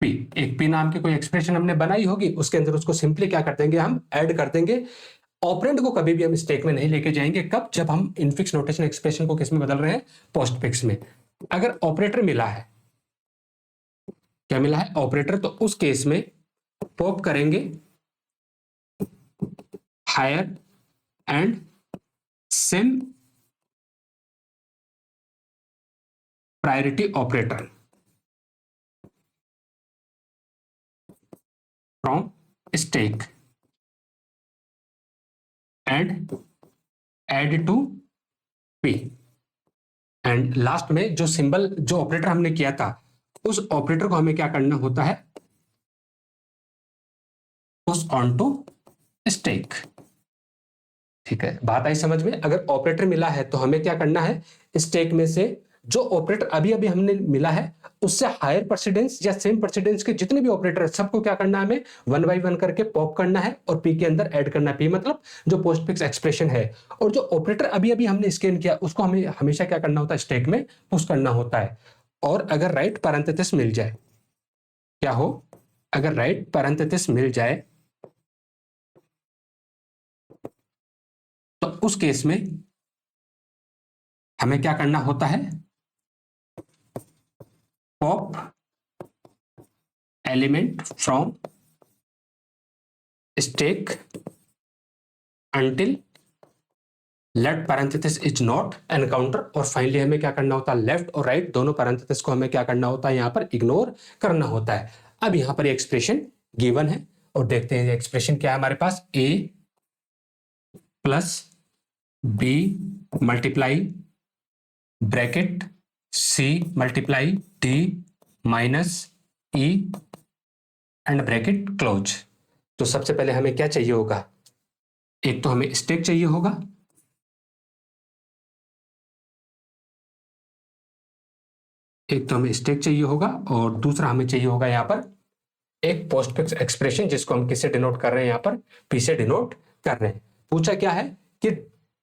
P. एक पी नाम की कोई एक्सप्रेशन हमने बनाई होगी उसके अंदर उसको सिंपली क्या कर देंगे? हम ऐड कर देंगे। ऑपरेंड को कभी भी हम स्टैक में नहीं लेके जाएंगे। कब? जब हम इनफिक्स नोटेशन एक्सप्रेशन को किस में बदल रहे हैं? पोस्टफिक्स में। अगर ऑपरेटर मिला है, क्या मिला है? ऑपरेटर, तो उस केस में पॉप करेंगे higher and same priority operator from stack. And add to P. And last में जो सिंबल जो ऑपरेटर हमने किया था उस ऑपरेटर को हमें क्या करना होता है, पुश ऑन टू स्टैक। ठीक है, बात आई समझ में। अगर ऑपरेटर मिला है तो हमें क्या करना है, स्टैक में से जो ऑपरेटर अभी अभी हमने मिला है उससे हायर प्रेसिडेंस या सेम प्रेसिडेंस के जितने भी ऑपरेटर है सबको क्या करना है, हमें वन बाय वन करके पॉप करना है और पी के अंदर ऐड करना है। पी मतलब जो पोस्टफिक्स एक्सप्रेशन है, और जो ऑपरेटर अभी अभी हमने स्कैन किया उसको हमें हमेशा क्या करना होता है, स्टैक में पुश करना होता है। और अगर राइट पैरेंथेसिस मिल जाए, क्या हो, अगर राइट पैरेंथेसिस मिल जाए तो उस केस में हमें क्या करना होता है, pop element from stack until left parenthesis is not encounter. और फाइनली हमें क्या करना होता है, लेफ्ट और राइट दोनों पैरेंथेसिस को हमें क्या करना होता है, यहां पर इग्नोर करना होता है। अब यहां पर एक्सप्रेशन गिवन है और देखते हैं एक्सप्रेशन क्या है हमारे पास, a plus B multiply bracket c multiply d minus e and bracket close. तो सबसे पहले हमें क्या चाहिए होगा, एक तो हमें स्टैक चाहिए होगा, एक तो हमें स्टैक चाहिए होगा और दूसरा हमें चाहिए होगा यहां पर एक पोस्टफिक्स एक्सप्रेशन जिसको हम किससे डिनोट कर रहे हैं, यहां पर पी से डिनोट कर रहे हैं। पूछा क्या है कि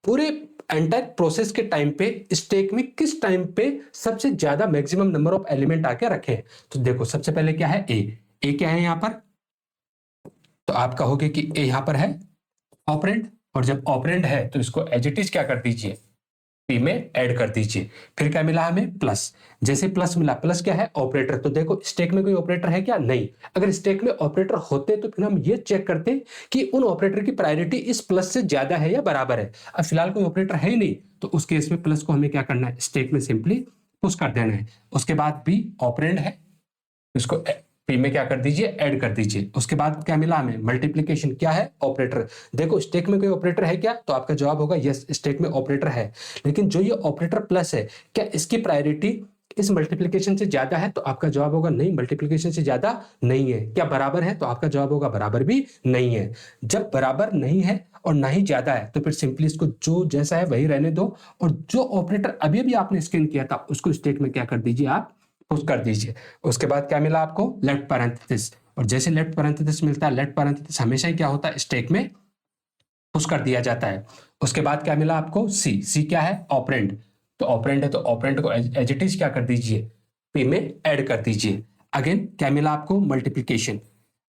पूरे एंटायर प्रोसेस के टाइम पे स्टैक में किस टाइम पे सबसे ज्यादा मैक्सिमम नंबर ऑफ एलिमेंट आके रखे हैं। तो देखो सबसे पहले क्या है, ए क्या है यहां पर, तो आप कहोगे कि ए यहां पर है ऑपरेंड, और जब ऑपरेंड है तो इसको एज इट इज क्या कर दीजिए, पी में ऐड कर दीजिए। फिर क्या मिला हमें, प्लस। जैसे प्लस मिला, प्लस क्या है, ऑपरेटर। तो देखो स्टैक में कोई ऑपरेटर है क्या, नहीं। अगर स्टैक में ऑपरेटर होते तो फिर हम ये चेक करते कि उन ऑपरेटर की प्रायोरिटी इस प्लस से ज्यादा है या बराबर है। अब फिलहाल कोई ऑपरेटर है ही नहीं, तो उस केस में प्लस को हमें क्या करना है, स्टैक में सिंपली पुश कर देना है। उसके बाद बी ऑपरेंड है, इसको पी में क्या कर दीजिए, ऐड कर दीजिए। उसके बाद क्या मिला हमें, मल्टीप्लीकेशन। क्या है, ऑपरेटर। देखो स्टैक में कोई ऑपरेटर है क्या, तो आपका जवाब होगा यस, स्टैक में ऑपरेटर है। लेकिन जो ये ऑपरेटर प्लस है, क्या इसकी प्रायोरिटी इस मल्टीप्लीकेशन से ज्यादा है, तो आपका जवाब होगा नहीं, मल्टीप्लीकेशन से ज्यादा नहीं है। क्या बराबर है, तो आपका जवाब होगा बराबर भी नहीं है। जब बराबर नहीं है और ना ही ज्यादा है तो फिर सिंपली इसको जो जैसा है वही रहने दो, और जो ऑपरेटर अभी अभी आपने स्कैन किया था उसको स्टैक में क्या कर दीजिए, आप पुश कर दीजिए। उसके बाद क्या मिला आपको, लेफ्ट पैरेंथेसिस। और जैसे लेफ्ट पैरेंथेसिस मिलता है, लेफ्ट पैरेंथेसिस हमेशा ही क्या होता है, स्टैक में पुश कर दिया जाता है। उसके बाद क्या मिला आपको, सी। सी क्या है, ऑपरेंड। तो ऑपरेंड है तो ऑपरेंड को एज इट इज क्या कर दीजिए, पी में ऐड कर दीजिए। अगेन क्या मिला आपको, मल्टीप्लीकेशन।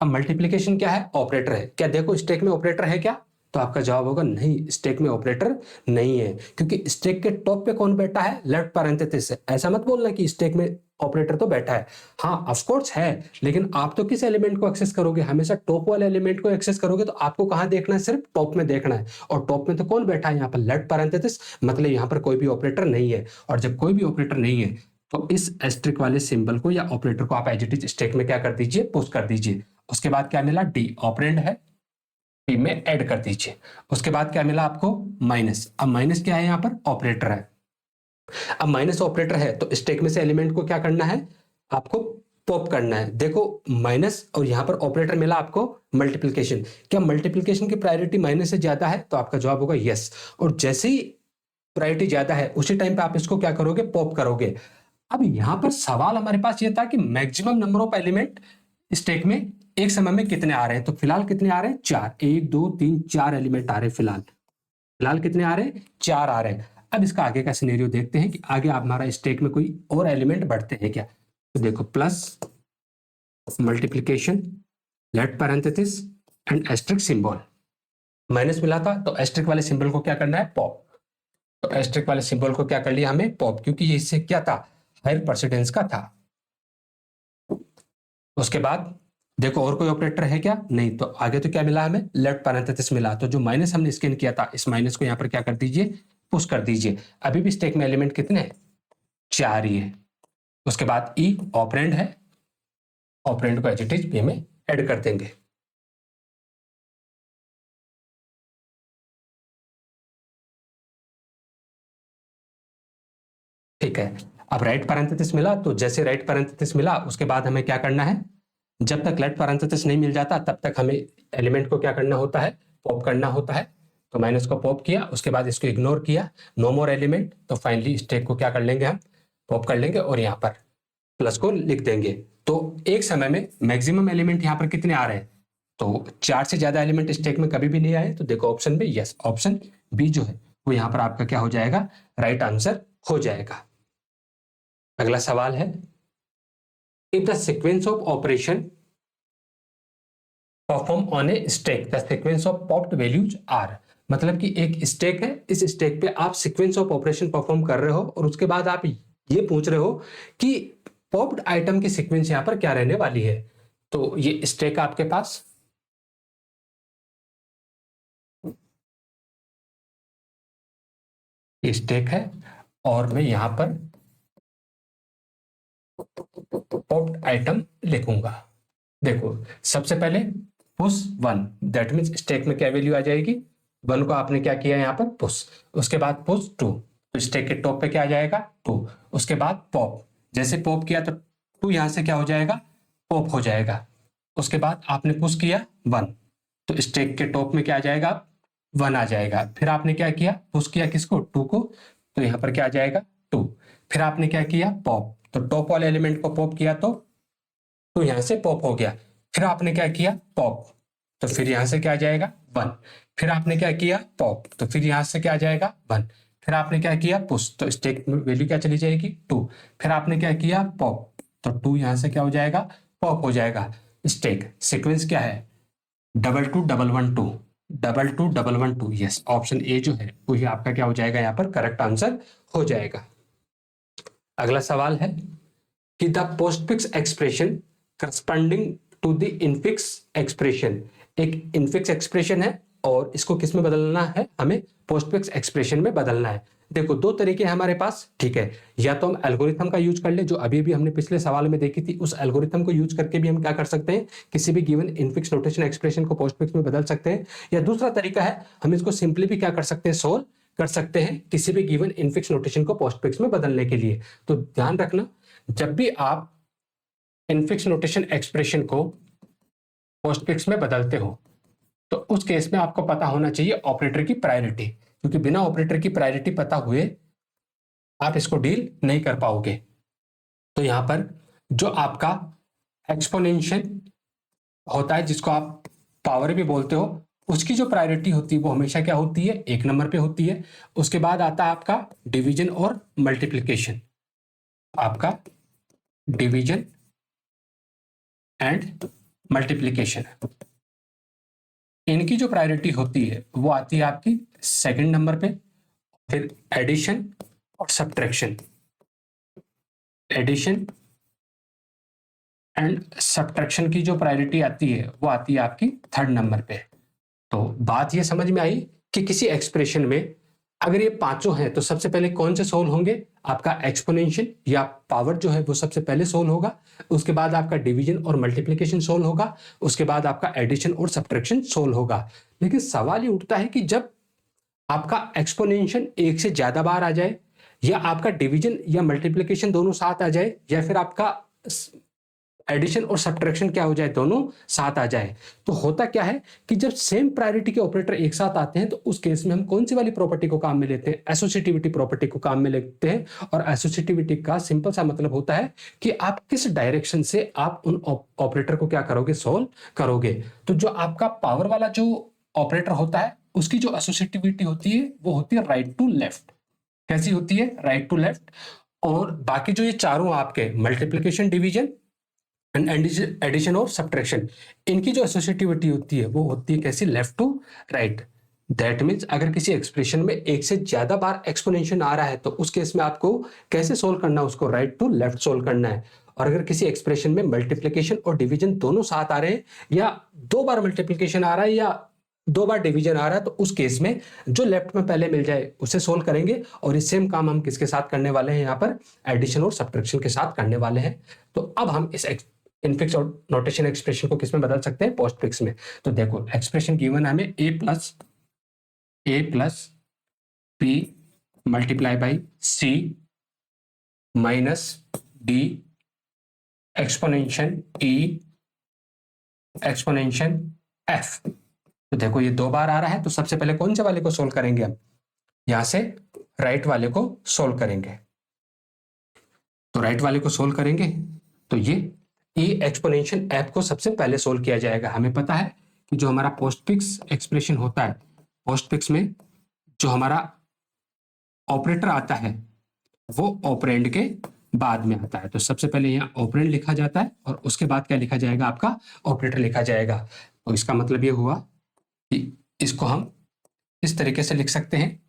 अब मल्टीप्लीकेशन क्या है, ऑपरेटर है। क्या देखो स्टैक में ऑपरेटर है क्या, तो आपका जवाब होगा नहीं, स्टैक में ऑपरेटर नहीं है। क्योंकि स्टैक के टॉप पे कौन बैठा है, लेफ्ट पैरेंथेसिस है। ऐसा मत बोलना कि स्टैक में ऑपरेटर तो बैठा है, हाँ ऑफ कोर्स है, लेकिन आप तो किस एलिमेंट को एक्सेस करोगे, हमेशा टॉप वाले एलिमेंट को एक्सेस करोगे। तो आपको कहां देखना है, सिर्फ टॉप में देखना है। और टॉप में तो कौन बैठा है, यहाँ पर लेफ्ट पैरेंथेसिस, मतलब यहाँ पर कोई भी ऑपरेटर नहीं है। और जब कोई भी ऑपरेटर नहीं है तो इस एस्ट्रिक वाले सिंबल को या ऑपरेटर को आप एज इट इज स्टैक में क्या कर दीजिए, पुश कर दीजिए। उसके बाद क्या मिला, डी ऑपरेंड है, पी में ऐड कर दीजिए। उसके बाद क्या मिला आपको, माइनस। अब माइनस क्या है, यहां पर ऑपरेटर है। अब माइनस ऑपरेटर है तो स्टैक में से एलिमेंट को क्या करना है, आपको पॉप करना है। देखो माइनस और यहां पर ऑपरेटर मिला आपको मल्टीप्लीकेशन। क्या मल्टीप्लीकेशन की प्रायोरिटी माइनस से ज्यादा है, तो आपका जवाब होगा यस। और जैसे ही प्रायोरिटी ज्यादा है उसी टाइम पे आप इसको क्या करोगे, पॉप करोगे। अब यहां पर सवाल हमारे पास ये था कि maximum number of element stack में एक समय में कितने आ रहे हैं। तो फिलहाल कितने आ रहे हैं, चार। एक दो तीन चार एलिमेंट आ रहे हैं फिलहाल। फिलहाल कितने आ रहे हैं, चार आ रहे हैं। अब इसका आगे का सिनेरियो देखते हैं कि आगे हमारा स्टैक में कोई और एलिमेंट बढ़ते हैं क्या। तो देखो plus multiplication, left parenthesis and asterisk symbol. Minus मिला था तो एस्ट्रिक वाले सिंबल को क्या करना है, पॉप। तो एस्ट्रिक वाले सिंबल को क्या कर लिया हमें, पॉप, क्योंकि ये इससे क्या था, हायर प्रेसिडेंस का था। उसके बाद देखो और कोई ऑपरेटर है क्या, नहीं। तो आगे तो क्या मिला हमें, लेफ्ट पैरेंथेसिस मिला। तो जो माइनस हमने स्कैन किया था इस माइनस को यहां पर क्या कर दीजिए, पुश कर दीजिए। अभी भी स्टैक में एलिमेंट कितने हैं, चार ही है। उसके बाद ई ऑपरेंड है, ऑपरेंड को एज इट इज पी में ऐड कर देंगे। ठीक है, अब राइट पैरेंथेसिस मिला, तो जैसे राइट पैरेंथेसिस मिला उसके बाद हमें क्या करना है, जब तक लेफ्ट पैरेंथेसिस नहीं मिल जाता तब तक हमें एलिमेंट को क्या करना होता है, पॉप करना होता है। तो मैंने इसको पॉप किया, उसके बाद इसको इग्नोर किया, नो मोर एलिमेंट, तो फाइनली स्टैक को क्या कर लेंगे, हम पॉप कर लेंगे और यहाँ पर प्लस को लिख देंगे। तो एक समय में मैक्सिमम एलिमेंट यहाँ पर कितने आ रहे हैं, तो 4 से ज्यादा एलिमेंट स्टैक में कभी भी नहीं आए, तो देखो ऑप्शन में यस, ऑप्शन बी जो है वो यहाँ पर आपका क्या हो जाएगा, राइट आंसर हो जाएगा। अगला सवाल है, if the sequence of operation perform on a stack the sequence of popped values are, मतलब कि एक स्टैक है, इस स्टैक पे आप सीक्वेंस ऑफ ऑपरेशन परफॉर्म कर रहे हो और उसके बाद आप ये पूछ रहे हो कि पॉप्ड आइटम की सीक्वेंस यहां पर क्या रहने वाली है। तो ये स्टैक आपके पास स्टैक है और मैं यहां पर पॉप्ड आइटम लिखूंगा। देखो सबसे पहले पुश 1, दैट मीन्स स्टैक में क्या वैल्यू आ जाएगी, 1 को आपने क्या किया यहाँ पर पुश, उसके बाद पुश 2, तो स्टैक के टॉप पे क्या आ जाएगा 2, उसके बाद पॉप, जैसे पॉप किया तो 2 यहां से क्या हो जाएगा, पॉप हो जाएगा। उसके बाद आपने पुश किया 1, तो स्टैक के टॉप में क्या आ जाएगा, 1 आ जाएगा। फिर आपने क्या किया, पुश किया किसको, 2 को, तो यहाँ पर क्या आ जाएगा 2। फिर आपने क्या किया, पॉप, तो टॉप वाले एलिमेंट को पॉप किया तो यहां से पॉप हो गया। फिर आपने क्या किया, पॉप, तो फिर यहां से क्या आ जाएगा 1। फिर आपने क्या किया, पॉप, तो फिर यहां से क्या आ जाएगा 1। फिर आपने क्या किया, पुश, तो स्टैक में वैल्यू क्या चली जाएगी 2। फिर आपने क्या किया, पॉप, तो 2 यहां से क्या हो जाएगा, पॉप हो जाएगा। स्टैक सीक्वेंस क्या है, 2 2 1 1 2, 2 2 1 1 2, यस, ऑप्शन ए जो है वही आपका क्या हो जाएगा, यहाँ पर करेक्ट आंसर हो जाएगा। अगला सवाल है कि the postfix expression corresponding to the infix expression, एक इनफिक्स एक्सप्रेशन है और इसको किस में बदलना है, हमें पोस्टफिक्स एक्सप्रेशन में बदलना है। देखो 2 तरीके हैं हमारे पास, ठीक है, या तो हम एल्गोरिथम का यूज कर ले, जो अभी भी हमने पिछले सवाल में देखी थी, उस एल्गोरिथम को यूज करके भी हम क्या कर सकते हैं, किसी भी गिवन इनफिक्स नोटेशन एक्सप्रेशन को पोस्टफिक्स में बदल सकते हैं। या दूसरा तरीका है, हम इसको सिंपली भी क्या कर सकते हैं, सोल्व कर सकते हैं किसी भी गिवन इनफिक्स नोटेशन को पोस्टफिक्स में बदलने के लिए। तो ध्यान रखना, जब भी आप इनफिक्स नोटेशन एक्सप्रेशन को पोस्टफिक्स में बदलते हो तो उस केस में आपको पता होना चाहिए ऑपरेटर की प्रायोरिटी, क्योंकि बिना ऑपरेटर की प्रायोरिटी पता हुए आप इसको डील नहीं कर पाओगे। तो यहां पर जो आपका एक्सपोनेंशियल होता है, जिसको आप पावर भी बोलते हो, उसकी जो प्रायोरिटी होती है वो हमेशा क्या होती है, 1 नंबर पे होती है। उसके बाद आता है आपका डिवीजन और मल्टीप्लीकेशन, आपका डिवीजन एंड मल्टीप्लीकेशन, इनकी जो प्रायोरिटी होती है वो आती है आपकी 2nd नंबर पे। फिर एडिशन और सब्ट्रैक्शन, एडिशन एंड सब्ट्रैक्शन की जो प्रायोरिटी आती है वो आती है आपकी 3rd नंबर पे। तो बात ये समझ में आई कि किसी एक्सप्रेशन में अगर ये पांचों हैं तो सबसे पहले कौन से सोल्व होंगे, आपका एक्सपोनेंशियल या पावर जो है वो सबसे पहले सोल्व होगा, उसके बाद आपका डिवीजन और मल्टीप्लिकेशन सोल्व होगा, उसके बाद आपका एडिशन और सब्ट्रैक्शन सोल्व होगा। लेकिन सवाल ये उठता है कि जब आपका एक्सपोनेंशियल 1 से ज्यादा बार आ जाए, या आपका डिवीजन या मल्टीप्लिकेशन दोनों साथ आ जाए, या फिर आपका एडिशन और सब्ट्रैक्शन क्या हो जाए, दोनों साथ आ जाए, तो होता क्या है कि जब सेम प्रायोरिटी के ऑपरेटर एक साथ आते हैं तो उस केस में हम कौन सी वाली प्रॉपर्टी को काम में लेते हैं, एसोसिएटिविटी प्रॉपर्टी को काम में लेते हैं। और एसोसिएटिविटी का सिंपल सा मतलब होता है कि आप किस डायरेक्शन से आप उन ऑपरेटर को क्या करोगे, सोल्व करोगे। तो जो आपका पावर वाला जो ऑपरेटर होता है उसकी जो एसोसिएटिविटी होती है वो होती है राइट टू लेफ्ट। कैसी होती है, राइट टू लेफ्ट। और बाकी जो ये चारों आपके मल्टीप्लिकेशन, डिवीजन एंड एडिशन और सब्ट्रैक्शन, इनकी जो एसोसिएटिविटी होती है वो होती है कैसी, left to right. That means अगर किसी एक्सप्रेशन में 1 से ज्यादा बार एक्सपोनेंशियल आ रहा है तो उस केस में आपको कैसे सोल्व करना है, उसको राइट टू लेफ्ट सोल्व करना है। और अगर किसी एक्सप्रेशन में मल्टीप्लिकेशन और डिवीजन दोनों साथ आ रहे हैं, या 2 बार मल्टीप्लिकेशन आ रहा है या 2 बार डिवीजन आ रहा है, तो उस केस में जो लेफ्ट में पहले मिल जाए उसे सोल्व करेंगे। और ये सेम काम हम किसके साथ करने वाले हैं, यहाँ पर एडिशन और सब्ट्रैक्शन के साथ करने वाले हैं। तो अब हम इस इनफिक्स और नोटेशन एक्सप्रेशन को किसमें बदल सकते हैं, पोस्टफिक्स में। तो देखो एक्सप्रेशन गिवन है हमें a plus p multiply by c minus D exponential E exponential F. तो देखो ये 2 बार आ रहा है, तो सबसे पहले कौन से वाले को सोल्व करेंगे हम? यहां से राइट वाले को सोल्व करेंगे। तो राइट वाले को सोल्व करेंगे तो ये ई एक्सपोनेंशियल एफ को सबसे पहले सोल्व किया जाएगा। हमें पता है कि जो हमारा पोस्टफिक्स एक्सप्रेशन होता है, पोस्टफिक्स में जो हमारा ऑपरेटर आता है वो ऑपरेंड के बाद में आता है। तो सबसे पहले यहाँ ऑपरेंड लिखा जाता है और उसके बाद क्या लिखा जाएगा? आपका ऑपरेटर लिखा जाएगा। तो इसका मतलब ये हुआ कि इसको हम इस तरीके से लिख सकते हैं,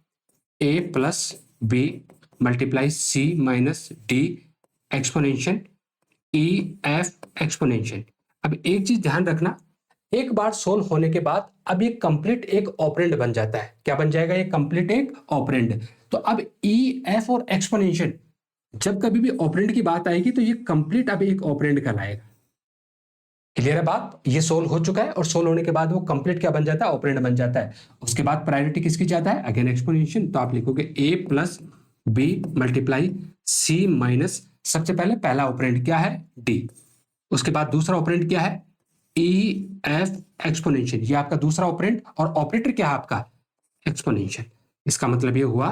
a plus B multiply C minus D exponential E F exponential. अब एक चीज ध्यान रखना, एक बार सोल्व होने के बाद अब ये कंप्लीट एक ऑपरेंड बन जाता है। क्या बन जाएगा? ये कंप्लीट एक ऑपरेंड। तो अब ई एफ और एक्सपोनेंशियल जब कभी भी ऑपरेंड की बात आएगी तो ये कंप्लीट अब एक ऑपरेंड कहलाएगा। क्लियर है बात? ये सोल्व हो चुका है और सोल्व होने के बाद वो कंप्लीट क्या बन जाता है? ऑपरेंड बन जाता है। उसके बाद प्रायोरिटी किसकी जाता है? Again exponential. तो आप लिखोगे a plus B multiply C minus, सबसे पहले पहला ऑपरेंड क्या है? d। उसके बाद दूसरा ऑपरेंड क्या है? ई एफ एक्सपोनेंशियल। ये आपका दूसरा ऑपरेंड और ऑपरेटर क्या है आपका? एक्सपोनेंशियल। इसका मतलब ये हुआ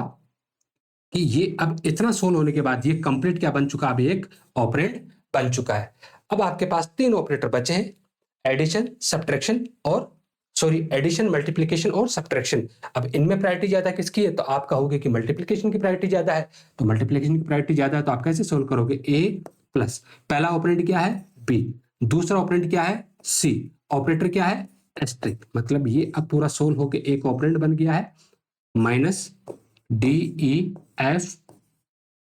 कि ये अब इतना सोल्व होने के बाद ये कंप्लीट क्या बन चुका? अब एक ऑपरेंड बन चुका है। अब आपके पास 3 ऑपरेटर बचे हैं, एडिशन, सब्ट्रैक्शन और एडिशन, मल्टीप्लिकेशन और सब्ट्रैक्शन। अब इनमें प्रायोरिटी ज्यादा किसकी है? तो आप कहोगे कि मल्टीप्लिकेशन की प्रायोरिटी ज्यादा है। तो मल्टीप्लिकेशन की प्रायोरिटी ज्यादा है तो आप कैसे सोल्व करोगे? ए प्लस पहला ऑपरेंड क्या है? बी, दूसरा ऑपरेंड क्या है? सी, ऑपरेटर क्या है? एस्ट्रिक। मतलब ये अब पूरा सोल्व होके एक ऑपरेंड बन गया है, minus D E F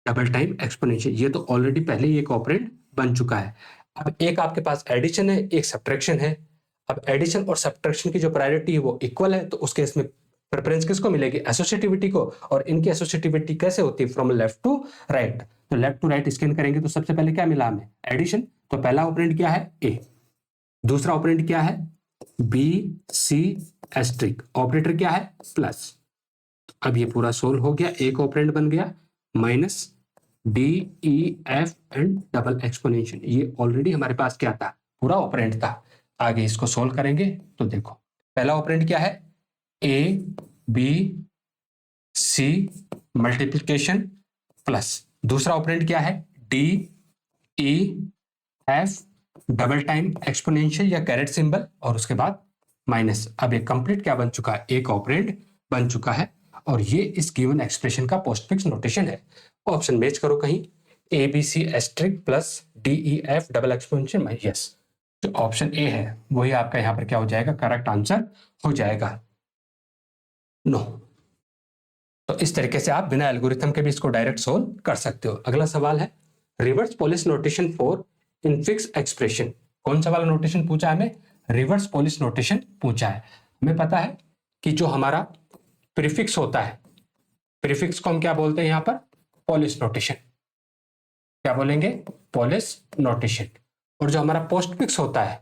double time exponential. ये तो ऑलरेडी पहले ही एक ऑपरेंड बन चुका है। अब एक आपके पास एडिशन है, एक सब्ट्रैक्शन है। अब एडिशन और सब्ट्रैक्शन की जो प्रायोरिटी है वो इक्वल है, तो उस केस में प्रेफरेंस किसको मिलेगी? एसोसिएटिविटी को। और इनकी एसोसिएटिविटी कैसे होती है? From left to right. तो लेफ्ट टू राइट स्कैन करेंगे तो सबसे पहले क्या मिला हमें? एडिशन। तो पहला ऑपरेंड क्या है? ए, दूसरा ऑपरेंड क्या है? बी सी एस्ट्रिक, ऑपरेटर क्या है? प्लस। अब ये पूरा सोल्व हो गया, एक ऑपरेंड बन गया, minus D E F and double exponential. ये ऑलरेडी हमारे पास क्या था? पूरा ऑपरेंड था। आगे इसको सोल्व करेंगे तो देखो पहला ऑपरेंड क्या है? A B C multiplication plus, दूसरा ऑपरेंड क्या है? D E F double time exponential या कैरेट सिंबल और उसके बाद माइनस। अब ये कंप्लीट क्या बन चुका है? एक ऑपरेंड बन चुका है और ये इस गिवन एक्सप्रेशन का पोस्टफिक्स नोटेशन है। ऑप्शन मैच करो कहीं, A B C asterisk plus D E F double exponential minus. Yes, जो ऑप्शन ए है वही आपका यहाँ पर क्या हो जाएगा? करेक्ट आंसर हो जाएगा। नो। तो इस तरीके से आप बिना एल्गोरिथम के भी इसको डायरेक्ट सोल्व कर सकते हो। अगला सवाल है reverse Polish notation for infix expression. कौन सा वाला नोटेशन पूछा है हमें? रिवर्स पोलिश नोटेशन पूछा है। हमें पता है कि जो हमारा प्रीफिक्स होता है, प्रीफिक्स को हम क्या बोलते हैं यहाँ पर? Polish notation. क्या बोलेंगे? Polish notation. और जो हमारा पोस्टफिक्स होता है,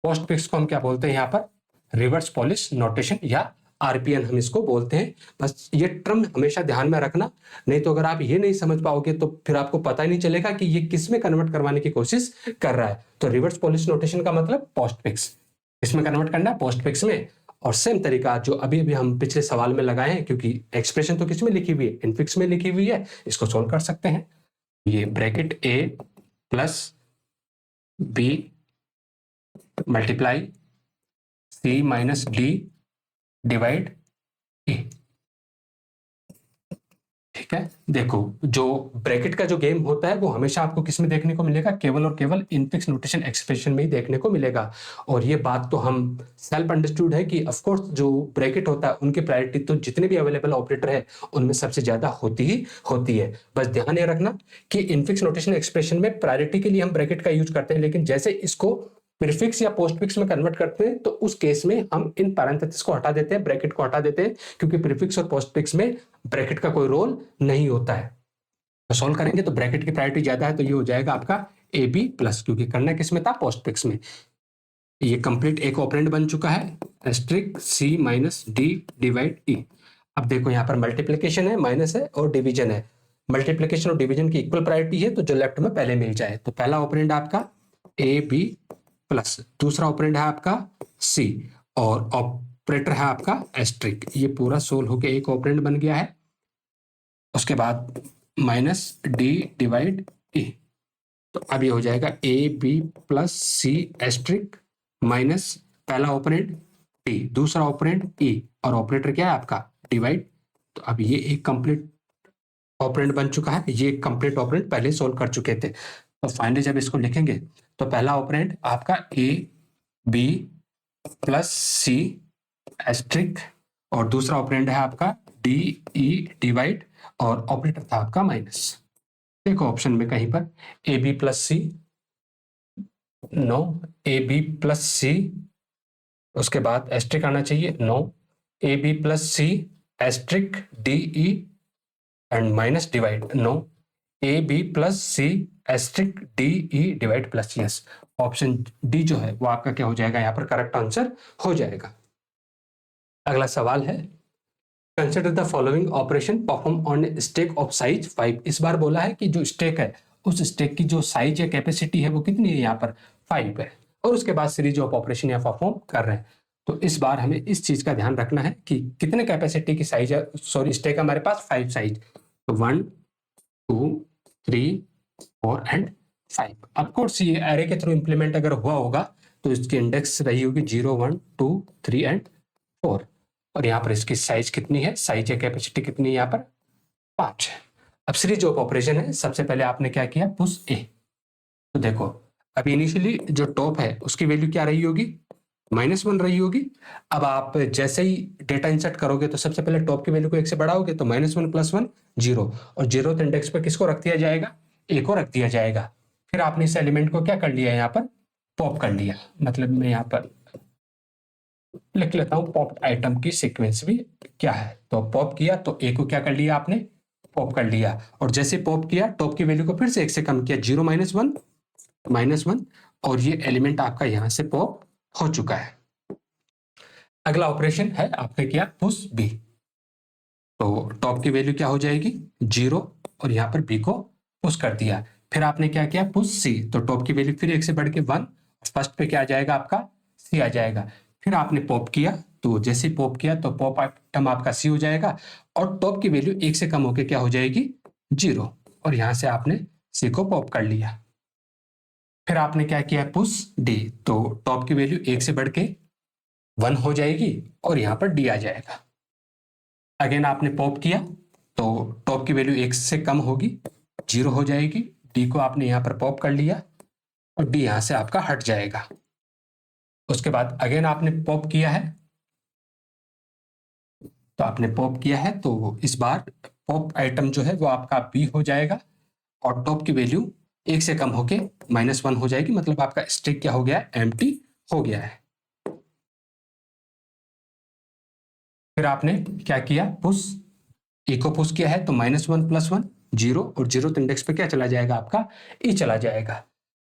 पोस्टफिक्स को हम क्या बोलते हैं यहाँ पर? रिवर्स पोलिश नोटेशन या आरपीएन हम इसको बोलते हैं। बस ये टर्म हमेशा ध्यान में रखना, नहीं तो अगर आप ये नहीं समझ पाओगे तो फिर आपको पता ही नहीं चलेगा कि ये किस में कन्वर्ट करवाने की कोशिश कर रहा है। तो रिवर्स पोलिश नोटेशन का मतलब पोस्टफिक्स, इसमें कन्वर्ट करना है पोस्टफिक्स में। और सेम तरीका जो अभी अभी हम पिछले सवाल में लगाए हैं, क्योंकि एक्सप्रेशन तो किस में लिखी हुई है? इनफिक्स में लिखी हुई है, इसको सोल्व कर सकते हैं। ये ब्रैकेट ए plus B multiply C minus D divide ए। ठीक है, देखो जो ब्रैकेट का जो गेम होता है वो हमेशा आपको किस में देखने को मिलेगा? केवल और केवल इनफिक्स नोटेशन एक्सप्रेशन में ही देखने को मिलेगा। और ये बात तो हम सेल्फ अंडरस्टूड है कि ऑफ कोर्स जो ब्रैकेट होता है उनकी प्रायोरिटी तो जितने भी अवेलेबल ऑपरेटर है उनमें सबसे ज्यादा होती ही होती है। बस ध्यान ये रखना कि इनफिक्स नोटेशन एक्सप्रेशन में प्रायोरिटी के लिए हम ब्रैकेट का यूज करते हैं, लेकिन जैसे इसको प्रीफिक्स या पोस्टफिक्स में कन्वर्ट करते हैं तो उस केस में हम इन पैरेंथेसिस को हटा देते हैं, ब्रैकेट को हटा देते हैं, क्योंकि प्रीफिक्स और पोस्टफिक्स में ब्रैकेट का कोई रोल नहीं होता है। तो सोल्व करेंगे तो ब्रैकेट की प्रायोरिटी ज्यादा है, तो ये हो जाएगा आपका ए बी प्लस, क्योंकि करना किस में था? पोस्टफिक्स में। ये कंप्लीट एक ऑपरेंड बन चुका है, एस्ट्रिक सी माइनस डी डिवाइड ई। अब देखो यहाँ पर मल्टीप्लीकेशन है, माइनस है और डिवीजन है। मल्टीप्लिकेशन और डिवीजन की इक्वल प्रायोरिटी है, तो जो लेफ्ट में पहले मिल जाए। तो पहला ऑपरेंड आपका ए बी प्लस, दूसरा ऑपरेंड है आपका सी, और ऑपरेटर है आपका एस्ट्रिक। ये पूरा सोल्व होकर एक ऑपरेंड बन गया है। उसके बाद माइनस डी डिवाइड ई, तो अब ये हो जाएगा A B plus C asterisk minus पहला ऑपरेंड डी, दूसरा ऑपरेंड ई, और ऑपरेटर क्या है आपका डिवाइड। तो अब ये एक कंप्लीट ऑपरेंड बन चुका है। ये एक कंप्लीट ऑपरेंड पहले सोल्व कर चुके थे। तो फाइनली जब इसको लिखेंगे तो पहला ऑपरेंड आपका A B plus C asterisk, और दूसरा ऑपरेंड है आपका डी ई डिवाइड, और ऑपरेटर था आपका माइनस। देखो ऑप्शन में कहीं पर A B plus C, no, A B plus C, उसके बाद एस्ट्रिक आना चाहिए, no, A B plus C asterisk D E and minus divide, no, A B plus C asterisk D E divide plus, yes. Option D जो है वो आपका क्या हो जाएगा, यहाँ पर करेक्ट आंसर हो जाएगा। अगला सवाल है, consider the following operation perform on stack of size 5। इस बार बोला है कि जो स्टेक है उस स्टेक की जो साइज या कैपेसिटी है वो कितनी है, यहाँ पर 5 है, और उसके बाद सीरीज ऑफ ऑपरेशन यहाँ परफॉर्म कर रहे हैं। तो इस बार हमें इस चीज का ध्यान रखना है कि कितने कैपेसिटी की साइज है, सॉरी स्टेक हमारे पास 5 साइज, तो 1 2 3 4 एंड 5। ऑफकोर्स ये एरे के थ्रू इंप्लीमेंट अगर हुआ होगा तो इसकी इंडेक्स रही होगी 0 1 2 3 एंड 4, और यहाँ पर इसकी साइज कितनी है, साइज या कैपेसिटी कितनी है, यहाँ पर 5 है। अब सीरीज ऑफ ऑपरेशन है, सबसे पहले आपने क्या किया, पुश ए। तो देखो अभी इनिशियली जो टॉप है उसकी वैल्यू क्या रही होगी, -1 रही होगी। अब आप जैसे ही डेटा इंसर्ट करोगे तो सबसे पहले टॉप की वैल्यू को 1 से बढ़ाओगे तो -1 + 1 0, और 0th इंडेक्स पर किसको रख दिया जाएगा, ए को रख दिया जाएगा। फिर आपने इस एलिमेंट को क्या कर लिया, यहाँ पर पॉप कर लिया, मतलब मैं यहाँ पर लिख लेता हूं पॉप आइटम की सीक्वेंस भी क्या है। तो पॉप किया तो ए को क्या कर लिया आपने, पॉप कर लिया, और जैसे पॉप किया टॉप की वैल्यू को फिर से 1 से कम किया, 0 -1, और ये एलिमेंट आपका यहां से पॉप हो चुका है। अगला ऑपरेशन है आपने किया पुश बी, तो टॉप की वैल्यू क्या हो जाएगी 0, और यहाँ पर बी को पुश कर दिया। फिर आपने क्या किया पुश सी, तो टॉप की वैल्यू फिर 1 से बढ़ के 1, फर्स्ट पे क्या आ जाएगा आपका सी आ जाएगा। फिर आपने पॉप किया, तो जैसे पॉप किया तो पॉप आइटम आपका सी हो जाएगा, और टॉप की वैल्यू 1 से कम होकर क्या हो जाएगी 0, और यहां से आपने सी को पॉप कर लिया। फिर आपने क्या किया पुश डी, तो टॉप की वैल्यू 1 से बढ़ के 1 हो जाएगी, और यहां पर डी आ जाएगा। अगेन आपने पॉप किया तो टॉप की वैल्यू 1 से कम होगी, 0 हो जाएगी, डी को आपने यहां पर पॉप कर लिया, और डी यहां से आपका हट जाएगा। उसके बाद अगेन आपने पॉप किया है, तो आपने पॉप किया है तो इस बार पॉप आइटम जो है वो आपका बी हो जाएगा, और टॉप की वैल्यू 1 से कम होके -1 हो जाएगी, मतलब आपका स्टेक क्या हो गया है, एम्प्टी हो गया है। फिर आपने क्या किया पुश ए को पुश किया है, तो -1 + 1 0, और 0th इंडेक्स पे क्या चला जाएगा आपका ई चला जाएगा।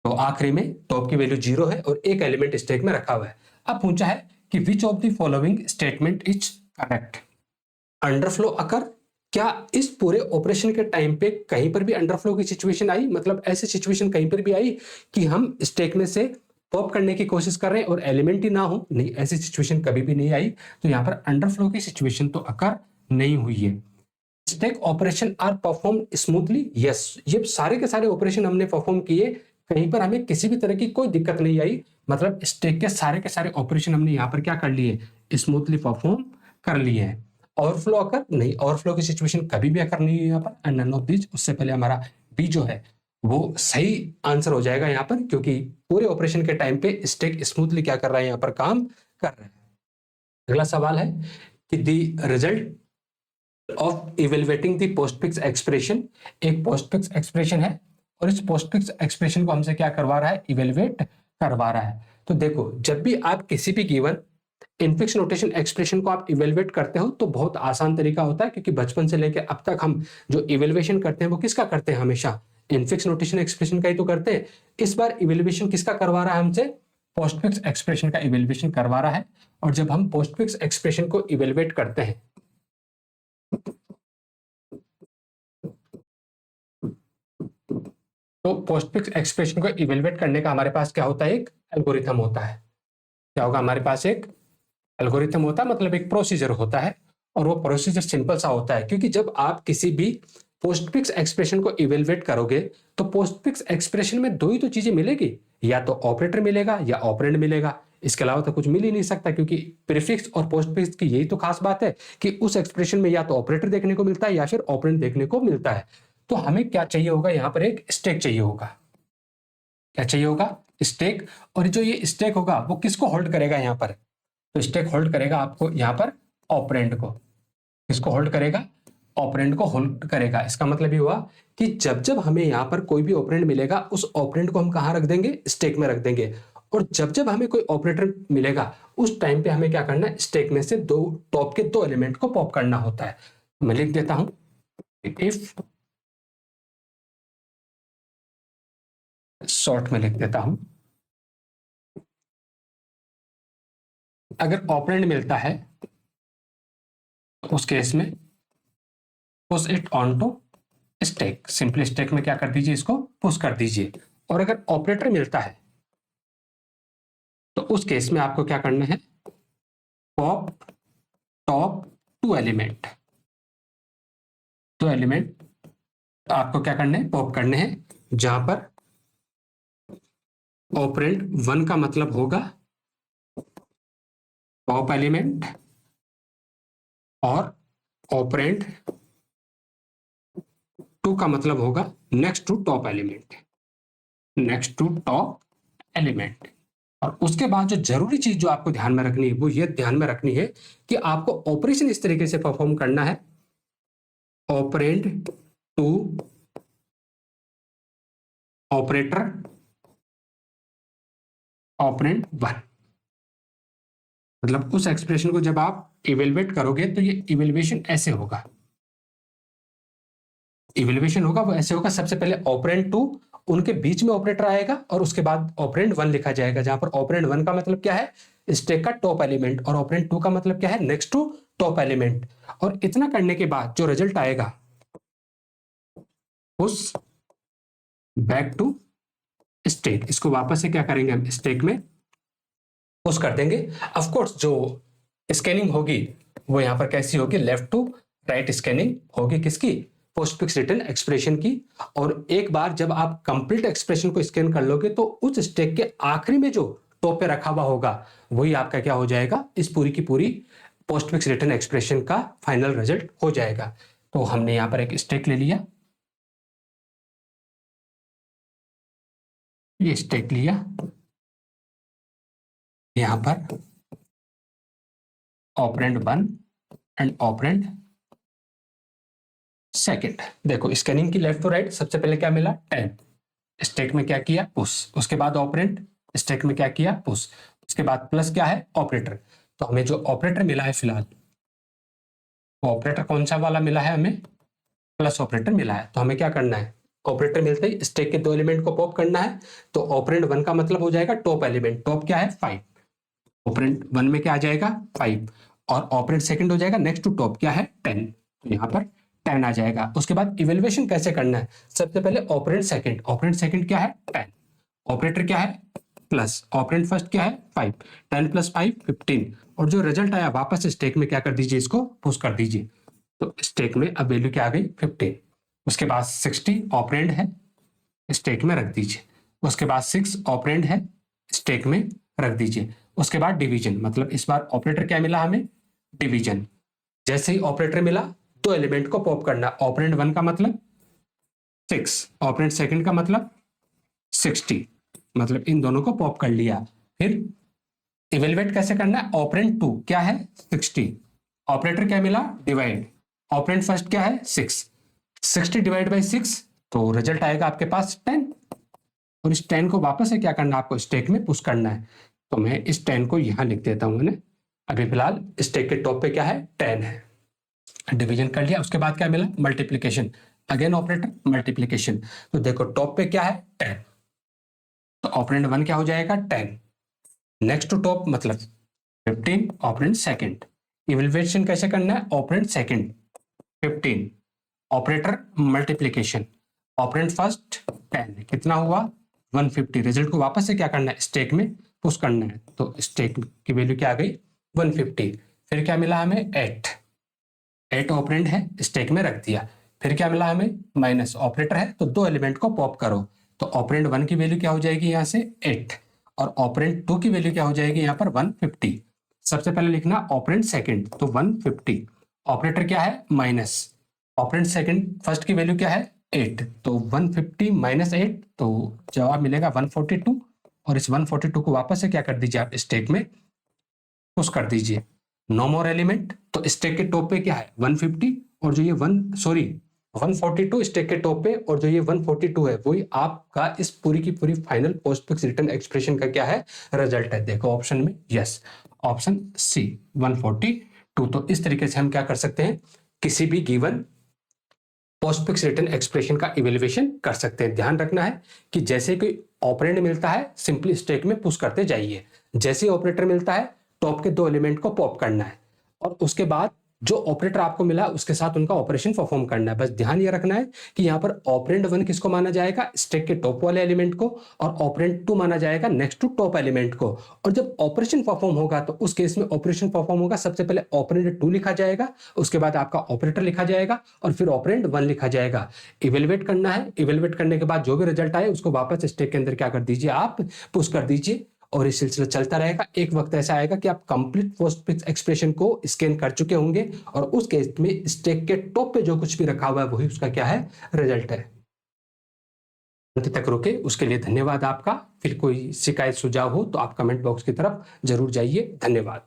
तो आखिरी में टॉप की वैल्यू 0 है और एक एलिमेंट स्टेक में रखा हुआ है। अब पूछा है कि which of the following statement is correct, underflow occur. क्या इस पूरे ऑपरेशन के टाइम पे कहीं पर भी अंडरफ्लो की सिचुएशन आई, मतलब ऐसी सिचुएशन कहीं पर भी आई कि हम स्टेक में से पॉप करने की कोशिश कर रहे हैं और एलिमेंट ही ना हो, नहीं, ऐसी सिचुएशन कभी भी नहीं आई। तो यहाँ पर अंडरफ्लो की सिचुएशन तो अकर नहीं हुई है। Stack operation are perform smoothly, yes, ये सारे के सारे ऑपरेशन हमने परफॉर्म किए, कहीं पर हमें किसी भी तरह की कोई दिक्कत नहीं आई, मतलब स्टेक के सारे ऑपरेशन हमने यहाँ पर क्या कर लिए, स्मूथली परफॉर्म कर लिए हैं। ओवरफ्लो अकर नहीं, ओवरफ्लो की सिचुएशन कभी भी अकर नहीं है यहाँ पर, एंड नन ऑफ दिस। उससे पहले हमारा बी जो है वो सही आंसर हो जाएगा यहाँ पर, क्योंकि पूरे ऑपरेशन के टाइम पे स्टेक स्मूथली क्या कर रहा है, यहाँ पर काम कर रहा है। अगला सवाल है कि the result of evaluating the postfix expression, एक पोस्टफिक्स एक्सप्रेशन है और इस पोस्टफिक्स एक्सप्रेशन को हमसे क्या करवा रहा है, इवेलुएट करवा रहा है। तो देखो जब भी आप किसी भी गिवन इनफिक्स नोटेशन एक्सप्रेशन को आप इवेलुएट करते हो तो बहुत आसान तरीका होता है, क्योंकि बचपन से लेकर अब तक हम जो इवेलुएशन करते हैं वो किसका करते हैं, हमेशा इनफिक्स नोटेशन एक्सप्रेशन का ही तो करते हैं। इस बार इवेलुएशन किसका करवा रहा है हमसे, पोस्टफिक्स एक्सप्रेशन का इवेलुएशन करवा रहा है। और जब हम पोस्टफिक्स एक्सप्रेशन को इवेलुएट करते हैं तो पोस्टफिक्स एक्सप्रेशन को इवेलुएट करने का हमारे पास क्या होता है, एक एल्गोरिथम होता है। क्या होगा हमारे पास, एक एल्गोरिथम होता है, मतलब एक प्रोसीजर होता है। और वो प्रोसीजर सिंपल सा होता है, क्योंकि जब आप किसी भी पोस्टफिक्स एक्सप्रेशन को इवेलुएट करोगे तो पोस्टफिक्स एक्सप्रेशन में दो ही तो चीजें मिलेगी, या तो ऑपरेटर मिलेगा या ऑपरेंड मिलेगा। इसके अलावा तो कुछ मिल ही नहीं सकता, क्योंकि प्रीफिक्स और पोस्टफिक्स की यही तो खास बात है कि उस एक्सप्रेशन में या तो ऑपरेटर देखने को मिलता है या फिर ऑपरेंड देखने को मिलता है। तो हमें क्या चाहिए होगा, यहाँ पर एक स्टैक चाहिए होगा। क्या चाहिए होगा, स्टैक। और जो ये स्टैक होगा वो किसको होल्ड करेगा यहाँ पर, तो स्टैक होल्ड करेगा आपको यहाँ पर ऑपरेंड को। किसको होल्ड करेगा, ऑपरेंड को होल्ड करेगा। इसका मतलब ये हुआ कि जब जब हमें यहाँ पर कोई भी ऑपरेंड मिलेगा उस ऑपरेंड को हम कहाँ रख देंगे, स्टैक में रख देंगे। और जब जब हमें कोई ऑपरेटर मिलेगा उस टाइम पे हमें क्या करना है, स्टैक में से दो टॉप के दो एलिमेंट को पॉप करना होता है। मैं लिख देता हूं, इफ, शॉर्ट में लिख देता हूं, अगर ऑपरेंड मिलता है तो उस केस में push it on to stack, simply stack में क्या कर दीजिए, इसको पुश कर दीजिए। और अगर ऑपरेटर मिलता है तो उस केस में आपको क्या करना है, पॉप टॉप टू एलिमेंट, तो एलिमेंट आपको क्या करने हैं, पॉप करने हैं, जहां पर ऑपरेंड 1 का मतलब होगा टॉप एलिमेंट और ऑपरेंड 2 का मतलब होगा next to top element, next to top element. और उसके बाद जो जरूरी चीज जो आपको ध्यान में रखनी है वो ये ध्यान में रखनी है कि आपको ऑपरेशन इस तरीके से परफॉर्म करना है, ऑपरेंड टू ऑपरेटर ऑपरेंड 1। मतलब उस एक्सप्रेशन को जब आप इवेलुएट करोगे तो ये इवेल्युएशन ऐसे होगा, इवेल्युएशन होगा वो ऐसे होगा, सबसे पहले ऑपरेंड 2, उनके बीच में ऑपरेटर आएगा और उसके बाद ऑपरेंड 1 लिखा जाएगा, जहां पर ऑपरेंड 1 का मतलब क्या है, स्टैक का टॉप एलिमेंट, और ऑपरेंड 2 का मतलब क्या है, नेक्स्ट टू टॉप एलिमेंट। और इतना करने के बाद जो रिजल्ट आएगा उस बैक टू स्टैक, इसको वापस से क्या करेंगे हम, स्टैक में पुश कर देंगे। ऑफ कोर्स जो स्कैनिंग होगी वो यहाँ पर कैसी होगी, लेफ्ट टू राइट स्कैनिंग होगी, किसकी, पोस्टफिक्स रिटर्न एक्सप्रेशन की। और एक बार जब आप कंप्लीट एक्सप्रेशन को स्कैन कर लोगे तो उस स्टैक के आखिरी में जो टॉप पे रखा हुआ होगा वही आपका क्या हो जाएगा, इस पूरी की पूरी पोस्टफिक्स रिटर्न एक्सप्रेशन का फाइनल रिजल्ट हो जाएगा। तो हमने यहाँ पर एक स्टैक ले लिया, ये स्टैक लिया, यहां पर ऑपरेंड 1 एंड ऑपरेंड सेकंड। देखो स्कैनिंग की लेफ्ट टू राइट, सबसे पहले क्या मिला 10, स्टैक में क्या किया, पुश, उसके बाद ऑपरेंड, स्टैक में क्या किया, पुश, उसके बाद प्लस क्या है, ऑपरेटर। तो हमें जो ऑपरेटर मिला है फिलहाल, वो ऑपरेटर कौन सा वाला मिला है, हमें प्लस ऑपरेटर मिला है। तो हमें क्या करना है, ऑपरेटर मिलते ही स्टैक के दो एलिमेंट को पॉप करना है। तो ऑपरेंड 1 का मतलब हो जाएगा टॉप एलिमेंट, टॉप क्या है 5, ऑपरेंड 1 में क्या आ जाएगा 5, और ऑपरेंड सेकंड हो जाएगा नेक्स्ट टू टॉप क्या है 10, तो यहाँ पर 10 आ जाएगा। उसके बाद इवेल्युएशन कैसे करना है, सबसे पहले ऑपरेंड सेकंड क्या है 10, ऑपरेटर क्या है प्लस, ऑपरेंड फर्स्ट क्या है 5, 10 प्लस 5 15, और जो रिजल्ट आया वापस स्टैक में क्या कर दीजिए, इसको पुश कर दीजिए। तो स्टैक में अब वैल्यू क्या आ गई 15। उसके बाद 60 ऑपरेंड है, स्टैक में रख दीजिए। उसके बाद 6 ऑपरेंड है, स्टैक में रख दीजिए। उसके बाद डिवीजन, मतलब इस बार ऑपरेटर क्या मिला हमें, डिवीजन। जैसे ही ऑपरेटर मिला दो एलिमेंट को पॉप करना, ऑपरेंड 1 का मतलब 6, ऑपरेंड सेकंड का मतलब 60, मतलब इन दोनों को पॉप कर लिया। फिर इवेलुएट कैसे करना है, ऑपरेंड 2 क्या है 60, ऑपरेटर क्या मिला डिवाइड, ऑपरेंड फर्स्ट क्या है 6, 60 डिवाइड बाई 6, तो रिजल्ट आएगा आपके पास 10। और इस 10 को वापस से क्या करना है, आपको स्टैक में पुश करना है। तो मैं इस 10 को यहां लिख देता हूं, मैंने अभी फिलहाल स्टैक के टॉप पे क्या है 10 है। डिवीजन कर लिया, उसके बाद क्या मिला मल्टीप्लीकेशन, अगेन ऑपरेटर मल्टीप्लीकेशन। तो देखो टॉप पे क्या है 10, तो ऑपरेंड 1 क्या हो जाएगा 10, नेक्स्ट टू टॉप मतलब 15, ऑपरेंड सेकंड। इवेल्युएशन कैसे करना है, operand second 15, operator multiplication, operand first 10, कितना हुआ 150। रिजल्ट को वापस से क्या करना है, स्टैक में पुश करना है, तो स्टैक की वैल्यू क्या आ गई 150। फिर क्या मिला हमें 8 ऑपरेंड है, स्टैक में रख दिया। फिर क्या मिला हमें माइनस, ऑपरेटर है तो दो एलिमेंट को पॉप करो, तो ऑपरेंड 1 की वैल्यू क्या हो जाएगी यहाँ से 8 और ऑपरेंड 2 की वैल्यू क्या हो जाएगी यहाँ पर 150। सबसे पहले लिखना ऑपरेंड सेकंड, तो 150। ऑपरेटर क्या है माइनस, ऑपरेंड सेकंड फर्स्ट की वैल्यू क्या है 8, तो 150 माइनस 8, तो जवाब मिलेगा 142। और इस 142 को वापस से क्या कर दीजिए आप स्टैक में पुश कर दीजिए। नो मोर एलिमेंट, तो स्टैक के टॉप पे क्या है 150 और जो ये 142 स्टैक के टॉप पे, और जो ये 142 है वही आपका इस पूरी की पूरी फाइनल पोस्टफिक्स रिटर्न एक्सप्रेशन का क्या है रिजल्ट है। देखो ऑप्शन में, यस ऑप्शन सी 142। तो इस तरीके से हम क्या कर सकते हैं, किसी भी गिवन पोस्टफिक्स रिटर्न एक्सप्रेशन का इवेल्युएशन कर सकते हैं। ध्यान रखना है कि जैसे कोई ऑपरेंड मिलता है सिंपली स्टैक में पुश करते जाइए, जैसे ऑपरेटर मिलता है टॉप के दो एलिमेंट को पॉप करना है और उसके बाद जो ऑपरेटर आपको मिला उसके साथ उनका ऑपरेशन परफॉर्म करना है। बस ध्यान ये रखना है कि यहाँ पर ऑपरेंड 1 किसको माना जाएगा, स्टैक के टॉप वाले एलिमेंट को, और ऑपरेंड 2 माना जाएगा नेक्स्ट टू टॉप एलिमेंट को। और जब ऑपरेशन परफॉर्म होगा तो उस केस में ऑपरेशन परफॉर्म होगा, सबसे पहले ऑपरेंड 2 लिखा जाएगा, उसके बाद आपका ऑपरेटर लिखा जाएगा और फिर ऑपरेंड 1 लिखा जाएगा। इवेलुएट करना है, इवेलुएट करने के बाद जो भी रिजल्ट आए उसको वापस स्टैक के अंदर क्या कर दीजिए, आप पुश कर दीजिए और ये सिलसिला चलता रहेगा। एक वक्त ऐसा आएगा कि आप कंप्लीट पोस्टफिक्स एक्सप्रेशन को स्कैन कर चुके होंगे और उस केस में स्टैक के टॉप पे जो कुछ भी रखा हुआ है वही उसका क्या है रिजल्ट है। अंत तक रुके उसके लिए धन्यवाद आपका। फिर कोई शिकायत सुझाव हो तो आप कमेंट बॉक्स की तरफ जरूर जाइए। धन्यवाद।